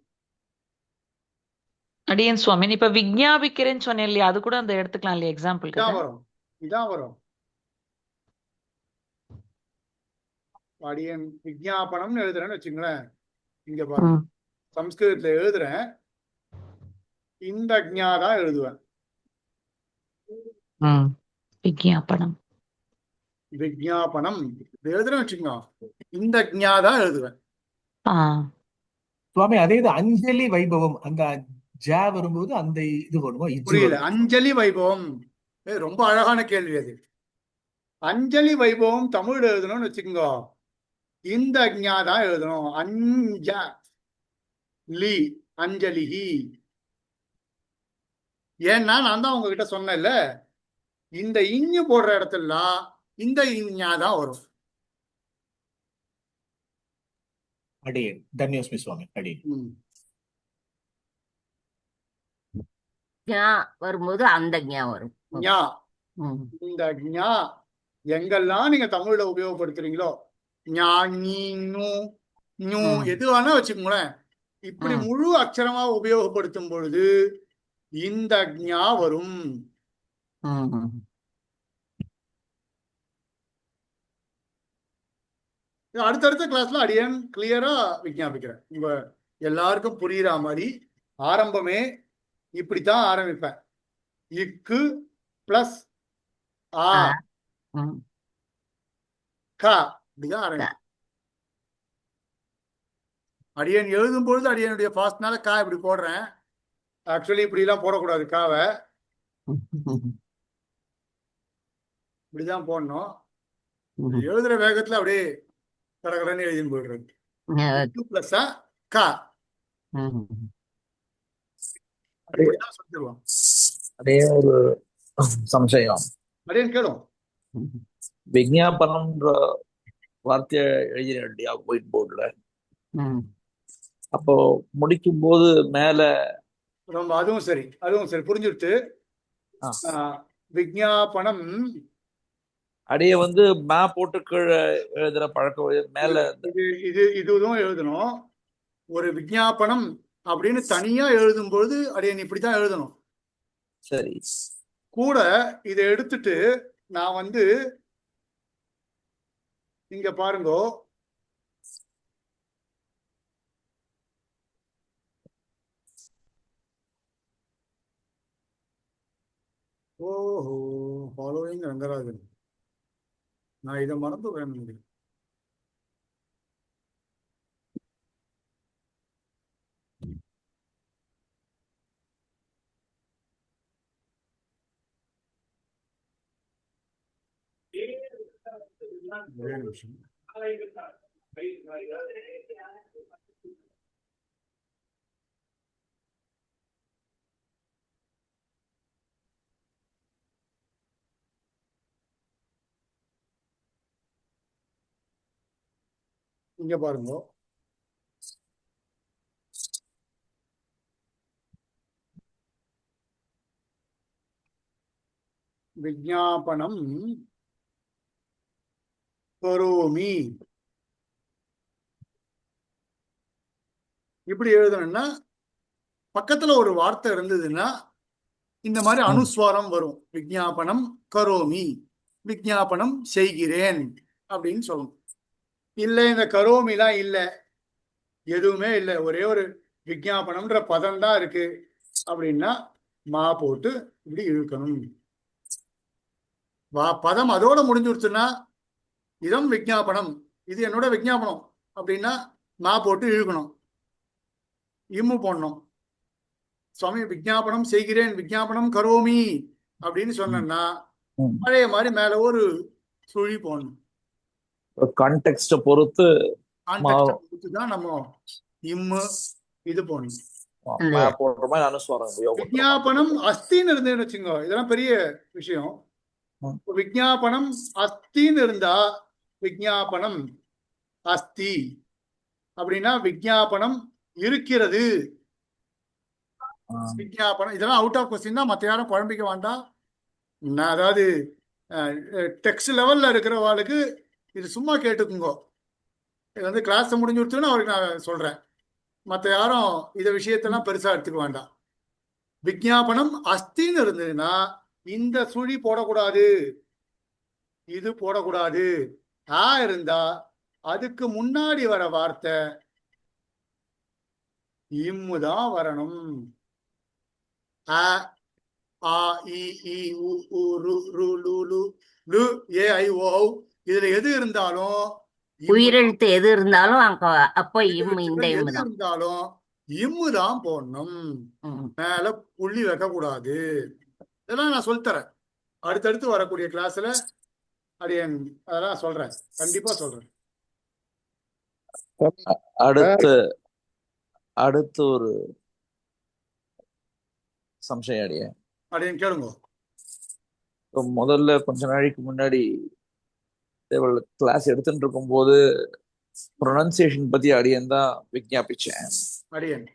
அடியன் சுவாமி, இப்ப விஞ்ஞாபிக்கிறேன்னு சொன்னேன் இல்லையா, அது கூட அந்த எடுத்துக்கலாம் இல்லையா எக்ஸாம்பிளுக்கு? இதான் வரும், இதான் வரும். அடியன் விஞ்ஞாபனம்னு எழுதுறேன்னு வச்சுங்களேன். இங்க பாருங்க, சம்ஸ்கிருதத்துல எழுதுறேன், இந்த ஞா தான் எழுதுவேன். விஞ்ஞாபனம், விஞ்ஞாபனம் எழுதுறேன்னு வச்சுக்கோங்க, இந்த ஞா தான் எழுதுவேன். சுவாமி அதே இது அஞ்சலி வைபவம், அந்த ஜா வரும்போது அந்த இது வருமா? புரியல. அஞ்சலி வைபவம் ரொம்ப அழகான கேள்வி அது. அஞ்சலி வைபவம் தமிழ் எழுதணும்னு வச்சுக்கோங்க, இந்த ஞா தான் எழுதணும். அஞ்சலிஹி. ஏன்னா நான் தான் உங்ககிட்ட சொன்னேன்ல, இந்த இஞ்சு போடுற இடத்துலலாம் இந்த ஞா தான் வரும். அடியேன் தன்யோஸ்மி சுவாமி. அடியேன். ம். ஞா வரும்போது அந்த ஞா வரும். ஞா. ம். இந்த ஞா எங்கெல்லாம் நீங்க தமிழ்ல உபயோகப்படுத்துறீங்களோ, ஞா, நீ, நூ, நூ, ம். எது வேணா வச்சுக்கோங்களேன். இப்படி ம். முழு அக்ஷரமா உபயோகப்படுத்தும் பொழுது இந்த ஞா வரும். ம். அடுத்தடுத்த கிளாஸ்ல அடியேன் கிளியரா விஞ்ஞாபிக்கிறேன். உங்க எல்லாருக்கும் புரியுற மாதிரி ஆரம்பமே இப்படித்தான் ஆரம்பிப்பேன். இக்கு பிளஸ் ஆ ஆ. ம். கா இப்படிதான் ஆரம்பிப்பேன். அடியேன் எழுதும் பொழுது அடியனுடைய ஃபாஸ்ட்னால கா இப்படி போடுறேன். ஆக்சுவலி இப்படி எல்லாம் போடக்கூடாது. காவை இப்படிதான் போடணும். ம். எழுதுற வேகத்துல அப்படியே கடகடன்னு எழுதின்னு போயிடுறது. இக்கு பிளஸ் கா ம். அப்படிதான் சொல்லிடுவோம். அதே ஒரு சம்சயம். அடியேன் கேளும். விஞ்ஞாபனம்ன்ற வார்த்தையை எழுதினேன் இல்லையா ஒயிட் போர்டுல. ம். அப்போ முடிக்கும் போது மேல ரொம்ப அதுவும் சரி, அதுவும் சரி, புரிஞ்சுடுத்து. விஞ்ஞாபனம் அடைய வந்து மே போட்டு கீழே எழுதுற பழக்கம் மேல இதுவும் எழுதணும். ஒரு விஞ்ஞாபனம் அப்படின்னு தனியா எழுதும் பொழுது அடியன் இப்படித்தான் எழுதணும். சரி. கூட இதை எடுத்துட்டு நான் வந்து இங்க பாருங்க, ஓஹோ, ஃபாலோயிங் ரங்கராஜன். நான் இதை மறந்து வேணும். ஒரே நிமிஷம். இங்க பாருங்க, விஞ்ஞாபனம் கரோமி இப்படி எழுதணும்னா பக்கத்துல ஒரு வார்த்தை இருந்ததுன்னா இந்த மாதிரி அனுஸ்வாரம் வரும். விஞ்ஞாபனம் கரோமி, விஞ்ஞாபனம் செய்கிறேன் அப்படின்னு சொல்லணும். இல்லை, இந்த கரோமிலாம் இல்லை, எதுவுமே இல்லை, ஒரே ஒரு விஞ்ஞாபனம்ன்ற பதம் தான் இருக்கு அப்படின்னா மா போட்டு இப்படி இழுக்கணும். பதம் அதோட முடிஞ்சுடுச்சுன்னா இதம் விஞ்ஞாபனம், இது என்னோட விஞ்ஞாபனம் அப்படின்னா மா போட்டு இழுக்கணும், இம்மு போடணும். சுவாமி விஞ்ஞாபனம் செய்கிறேன், விஞ்ஞாபனம் கரோமி அப்படின்னு சொன்னா பழைய மாதிரி மேல ஒரு சுழி போடணும். கான்டெக்ஸ்ட பொறுத்து தான் நம்ம இம்மு இது போடணும். போடுற மாதிரி அனுஸ்வாரம் விஞ்ஞாபனம் அஸ்தின்னு இருந்தேன்னு வச்சுங்க, இதெல்லாம் பெரிய விஷயம். விஞ்ஞாபனம் அஸ்தின்னு இருந்தா விஞ்ஞாபனம் அஸ்தி அப்படின்னா விஞ்ஞாபனம் இருக்கிறது. விஞ்ஞாபனம் இதெல்லாம் அவுட் ஆஃப் கொஸ்டின் தான், மற்ற யாரும் குழம்பிக்க வேண்டாம். அதாவது டெக்ஸ்ட் லெவல்ல இருக்கிறவாளுக்கு இது சும்மா கேட்டுக்குங்கோ. இது வந்து கிளாஸ் முடிஞ்சு கொடுத்தோன்னு அவருக்கு நான் சொல்றேன். மற்ற யாரும் இத விஷயத்தெல்லாம் பெருசா எடுத்துக்க வேண்டாம். விஞ்ஞாபனம் அஸ்தின்னு இருந்ததுன்னா இந்த சுழி போடக்கூடாது, இது போடக்கூடாது. ஆ இருந்தா அதுக்கு முன்னாடி வர வார்த்தை இம்முதான் வரணும். அ ஆ இ ஈ உ ஊ ரு ரு லு லு லு ஏ ஐ ஓ இதுல எது இருந்தாலும் உயிரெழுத்து எது இருந்தாலும் அப்ப இம்மு, இந்த எது இம்மு தான் இருந்தாலும் இம்மு தான் போடணும். மேல புள்ளி வைக்க கூடாது. இதெல்லாம் நான் சொல்லித்தரேன். அடுத்தடுத்து வரக்கூடிய கிளாஸ்ல அடியன் அதெல்லாம் சொல்றேன், கண்டிப்பா சொல்றேன். அடுத்து அடுத்து ஒரு சம்சயம் அடியே. அடியன் கேளுங்க. இப்போ முதல்ல கொஞ்ச நாளைக்கு முன்னாடி கிளாஸ் எடுத்துட்டு இருக்கும்போது ப்ரொனன்சியேஷன் பத்தி அடியன் தான் விஞ்ஞாபிச்சேன். அடியன்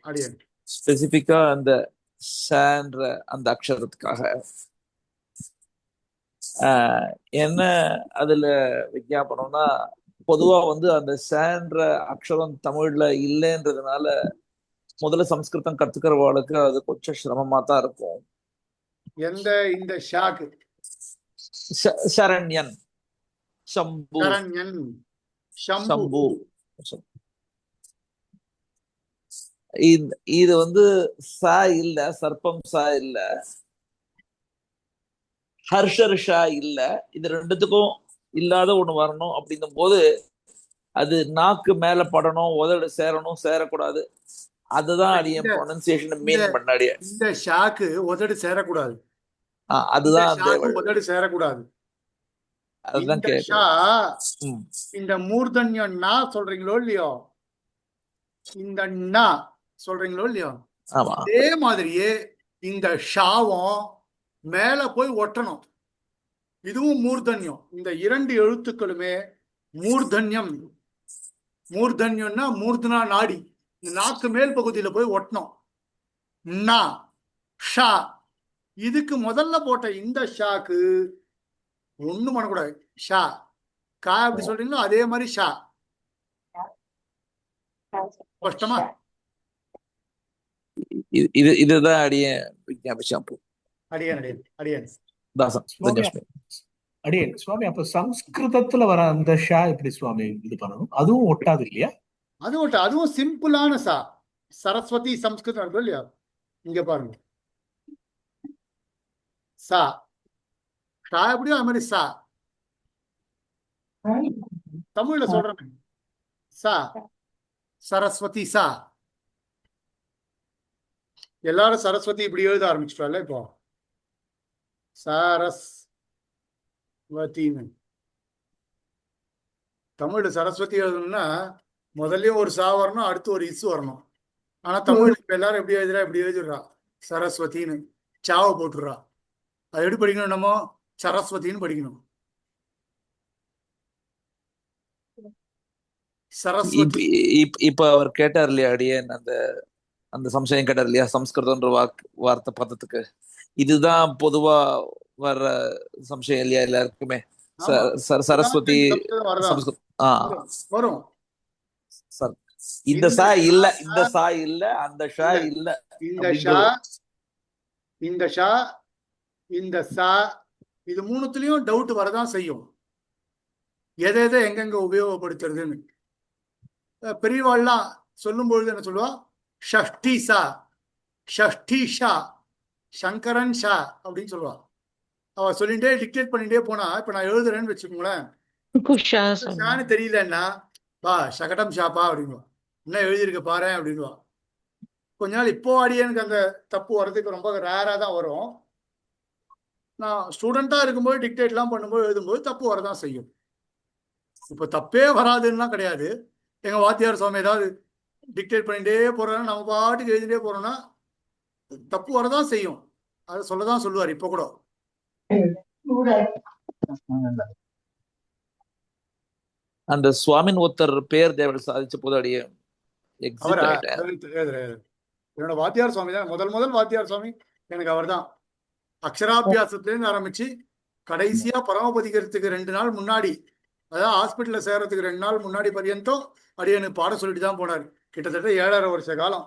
ஸ்பெசிபிக்கா அந்த சான்ற அந்த அக்ஷரத்துக்காக என்ன அதுல விஞ்ஞாபனம்னா, பொதுவா வந்து அந்த சான்ற அக்ஷரம் தமிழ்ல இல்லைன்றதுனால முதல்ல சம்ஸ்கிருதம் கத்துக்கிறவாளுக்கு அது கொஞ்சம் சிரமமா தான் இருக்கும். இந்த ஷாக்கு சரண்யன், சம்பு, சரண்யன், சம்பு. இது வந்து சா இல்ல, சர்ப்பம் சா இல்ல, ஹர்ஷர் ஷா இல்ல. இது ரெண்டுத்துக்கும் இல்லாத ஒண்ணு வரணும். அப்படின்னும் போது அது நாக்கு மேல படணும், உதடு சேரணும், சேரக்கூடாது. அதுதான் அடியன் ப்ரொனன்சியேஷன் மீன் பண்ணாடிய. இந்த ஷாக்கு உதடு சேரக்கூடாது. அதுதான் உதடு சேரக்கூடாது. அதுதான் இந்த ஷா, இந்த மூர்தன்யம் நா சொல்றீங்களோ இல்லையோ, இந்த நா சொல்றீங்களோ இல்லையோ, அதே மாதிரியே இந்த ஷாவும் மேல போய் ஒட்டணும். இதுவும் மூர்தன்யம். இந்த இரண்டு எழுத்துக்களுமே மூர்தன்யம். மூர்தன்யம்னா மூர்தனா நாடி, இந்த நாக்கு மேல் பகுதியில போய் ஒட்டணும். நா ஷா, இதுக்கு முதல்ல போட்ட இந்த ஷாக்கு ஒண்ணும் பண்ணக்கூடாது. ஷா கா எப்படி சொல்றீங்களோ அதே மாதிரி ஷா. கஷ்டமா? இதுதான் அடியன் விஞ்ஞாபிச்சான். அடியன் தாசன் அடியன் சுவாமி, அப்ப சம்ஸ்கிருதத்துல வர அந்த ஷா எப்படி சுவாமி இது பண்ணணும்? அதுவும் ஒட்டாது இல்லையா? அதுவும் சிம்பிளான சா. சரஸ்வதி சம்ஸ்கிருதம் இருக்கு இல்லையா, இங்க பாருங்க. சா ஷா எப்படியோ அது மாதிரி சா தமிழ்ல சொல்றேன். சா சரஸ்வதி சா. எல்லாரும் சரஸ்வதி இப்படி எழுத ஆரம்பிச்சுட்டால இப்போ. சரஸ்வதி தமிழ்ல சரஸ்வதி எழுதணும்னா முதல்லயும் ஒரு சா வரணும், அடுத்து ஒரு இசு வரணும். ஆனா தமிழ் இப்ப எல்லாரும் எப்படி எழுதிடுறா சரஸ்வதின்னு, சாவை போட்டுடுறா. அது எப்படி படிக்கணும்? நம்ம சரஸ்வதின்னு படிக்கணும். சரஸ்வதி. இப்ப அவர் கேட்டார் இல்லையா அடியன், அந்த சம்சயம் கேட்டார் இல்லையா, சம்ஸ்கிருதம்ன்ற வார்த்தை பதத்துக்கு இதுதான் பொதுவா வர்ற சம்சயம் இல்லையா எல்லாருக்குமே. சரஸ்வதி வரும். இந்த சா இல்ல, இந்த சா இல்ல, அந்த ஷா இல்ல, இந்த ஷா, இந்த ஷா, இந்த சா, இது மூணுத்துலயும் டவுட் வரதான் செய்யும். எதை எங்கெங்க உபயோகப்படுத்துறதுன்னு பெரியவாள்லாம் சொல்லும் பொழுது என்ன சொல்லுவா? ஷஷ்டி சா, ஷஷ்டி ஷா, சங்கரன் ஷா அப்படின்னு சொல்லுவா. அவ சொல்லிட்டே டிக்டேட் பண்ணிட்டே போனா, இப்ப நான் எழுதுறேன்னு வச்சுக்கோங்களேன், ஷான்னு தெரியலன்னா பா சகடம் ஷாப்பா அப்படின்வா. என்ன எழுதியிருக்க பாரு அப்படின்வா. கொஞ்ச நாள் இப்போ அடியனுக்கு அந்த தப்பு வர்றதுக்கு ரொம்ப ரேரா தான் வரும். நான் ஸ்டூடெண்டா இருக்கும்போது டிக்டேட்லாம் பண்ணும்போது எழுதும்போது தப்பு வரதான் செய்யும். இப்போ தப்பே வராதுன்னா கிடையாது. எங்க வாத்தியார் சுவாமி ஏதாவது டிக்டேட் பண்ணிட்டே போறோம்னா நம்ம பாட்டுக்கு எழுதிட்டே போறோம்னா தப்பு வரதான் செய்யும். அதை சொல்லதான் சொல்லுவார் இப்ப கூட. அந்த சுவாமின் ஒருத்தர் பேர் தேவல் சாதிச்ச போது அடியே என்னோட வாத்தியார் சுவாமி தான் முதல் வாத்தியார் சுவாமி எனக்கு. அவர் தான் அக்ஷராபியாசத்துலேருந்து ஆரம்பிச்சு கடைசியா பரமபதிக்கிறதுக்கு 2 நாள் முன்னாடி, அதாவது ஹாஸ்பிட்டல்ல சேர்றதுக்கு 2 நாள் முன்னாடி பர்யந்தம் அடியனுக்கு பாடம் சொல்லிட்டு தான் போனார். கிட்டத்தட்ட 7.5 வருஷ காலம்.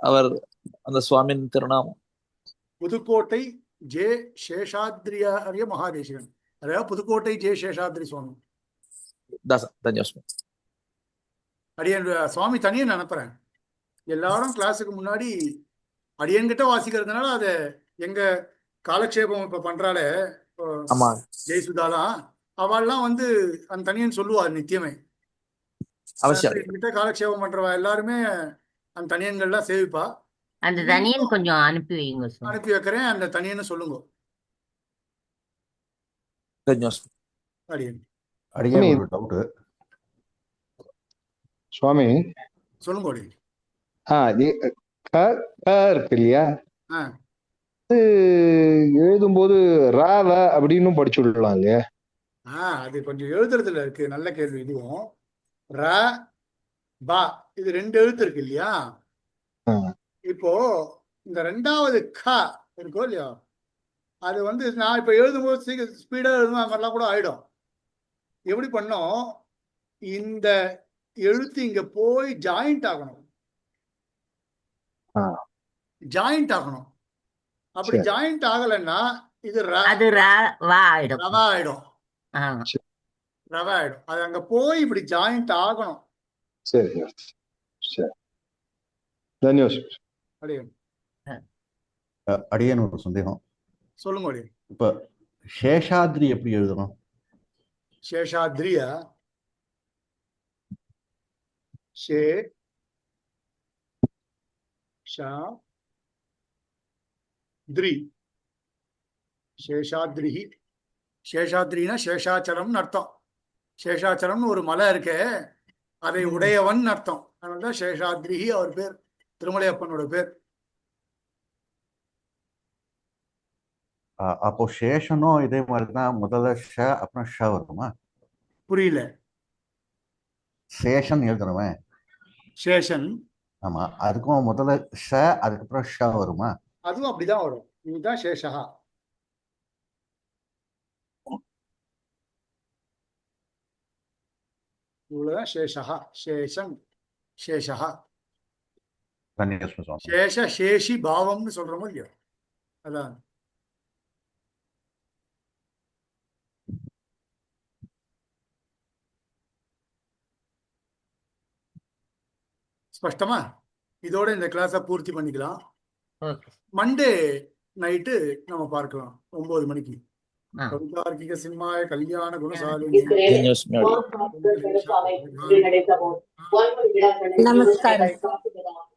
அவர் அந்த சுவாமின் திருநாமம் புதுக்கோட்டை ஜே சேஷாத்ரியாரிய மகாதேசிகன். அதாவது புதுக்கோட்டை ஜே சேஷாத்ரி சுவாமி. அடியன் சுவாமி தனியாக நினைப்பறேன். எல்லாரும் கிளாஸுக்கு முன்னாடி அடியன்கிட்ட வாசிக்கிறதுனால அதை எங்க காலக்ஷேபம் இப்ப பண்றாளே ஜெயசுதாலாம், அவள்லாம் வந்து அந்த தனியன் சொல்லுவாள் நித்தியமே. என்கிட்ட காலக்ஷேபம் பண்றவா எல்லாருமே அந்த தனியன்கள்லாம் சேவிப்பா. அந்த தனியன் கொஞ்சம் அனுப்பி வைங்க. அனுப்பி வைக்கிறேன். அந்த தனியன்னு சொல்லுங்க. அடியன் ஒரு டவுட். சுவாமி சொல்லுங்க ஒளி. க க இருக்கு இல்லையா, ஆ அது எழுதும்போது ராவ அப்படின்னு படிச்சு விடலாம் இல்லையா? அது கொஞ்சம் எழுதுறதுல இருக்கு. நல்ல கேள்வி இதுவும். ர பா இது 2 எழுத்து இருக்கு இல்லையா? ஆ, இப்போ இந்த 2வது க இருக்கோ இல்லையா, அது வந்து நான் இப்ப எழுதும்போது சீக்கிரம் ஸ்பீடா எழுதும் அது மாதிரிலாம் கூட ஆயிடும். எப்படி பண்ணோம், இந்த எழுத்து இங்க போய் ஜாயிண்ட் ஆகணும். ஆ, ஜாயிண்ட் ஆகணும். அப்படி சரி ஜாயிண்ட் ஆகலைன்னா இது அது வா ஆயிடும். ரவா ஆயிடும். ஆ. சரி ரவா ஆயிடும். அது அங்க போய் இப்படி ஜாயிண்ட் ஆகணும். சரி சரி. தன்யவாத். அப்படியே அடியேன் ஒரு சந்தேகம். சொல்லுங்க அப்படியே. இப்ப சேஷாத்ரி எப்படி எழுதணும்? சேஷாத்ரியா? ஷே ஷா திரி. சேஷாத்ரி. சேஷாத்ரினா சேஷாச்சலம்னு அர்த்தம். சேஷாச்சலம்னு ஒரு மலை இருக்கு, அதை உடையவன் அர்த்தம். அதனாலதான் சேஷாத்ரி அவர் பேர், திருமலையப்பனோட பேர். அப்போ சேஷனும் இதே மாதிரிதான், முதல்ல ஷ அப்புறம் ஷ வருமா? புரியல. சேஷன் எழுதுறவன் சேஷன் ஆமா, அதுக்கும் முதல்ல ஷ அதுக்கப்புறம் ஷ வருமா? அதுவும் அப்படிதான் வரும். இதுதான் சேஷா. இவ்வளவுதான் சேஷா. சேஷன் சேஷா. தன்யவாத் சுவாமி. சேஷ சேஷி பாவம்னு சொல்றோமோ இல்லையோ, அதான். ஸ்பஷ்டமா? இதோட இந்த கிளாஸை பூர்த்தி பண்ணிக்கலாம். ஓகே. மண்டே நைட்டு நம்ம பார்க்கலாம் 9 மணிக்கு. ஆ. கவிதார்க்கிக சிம்மாய கல்யாண குணசாலினி தன்யவாத். நமஸ்காரம்.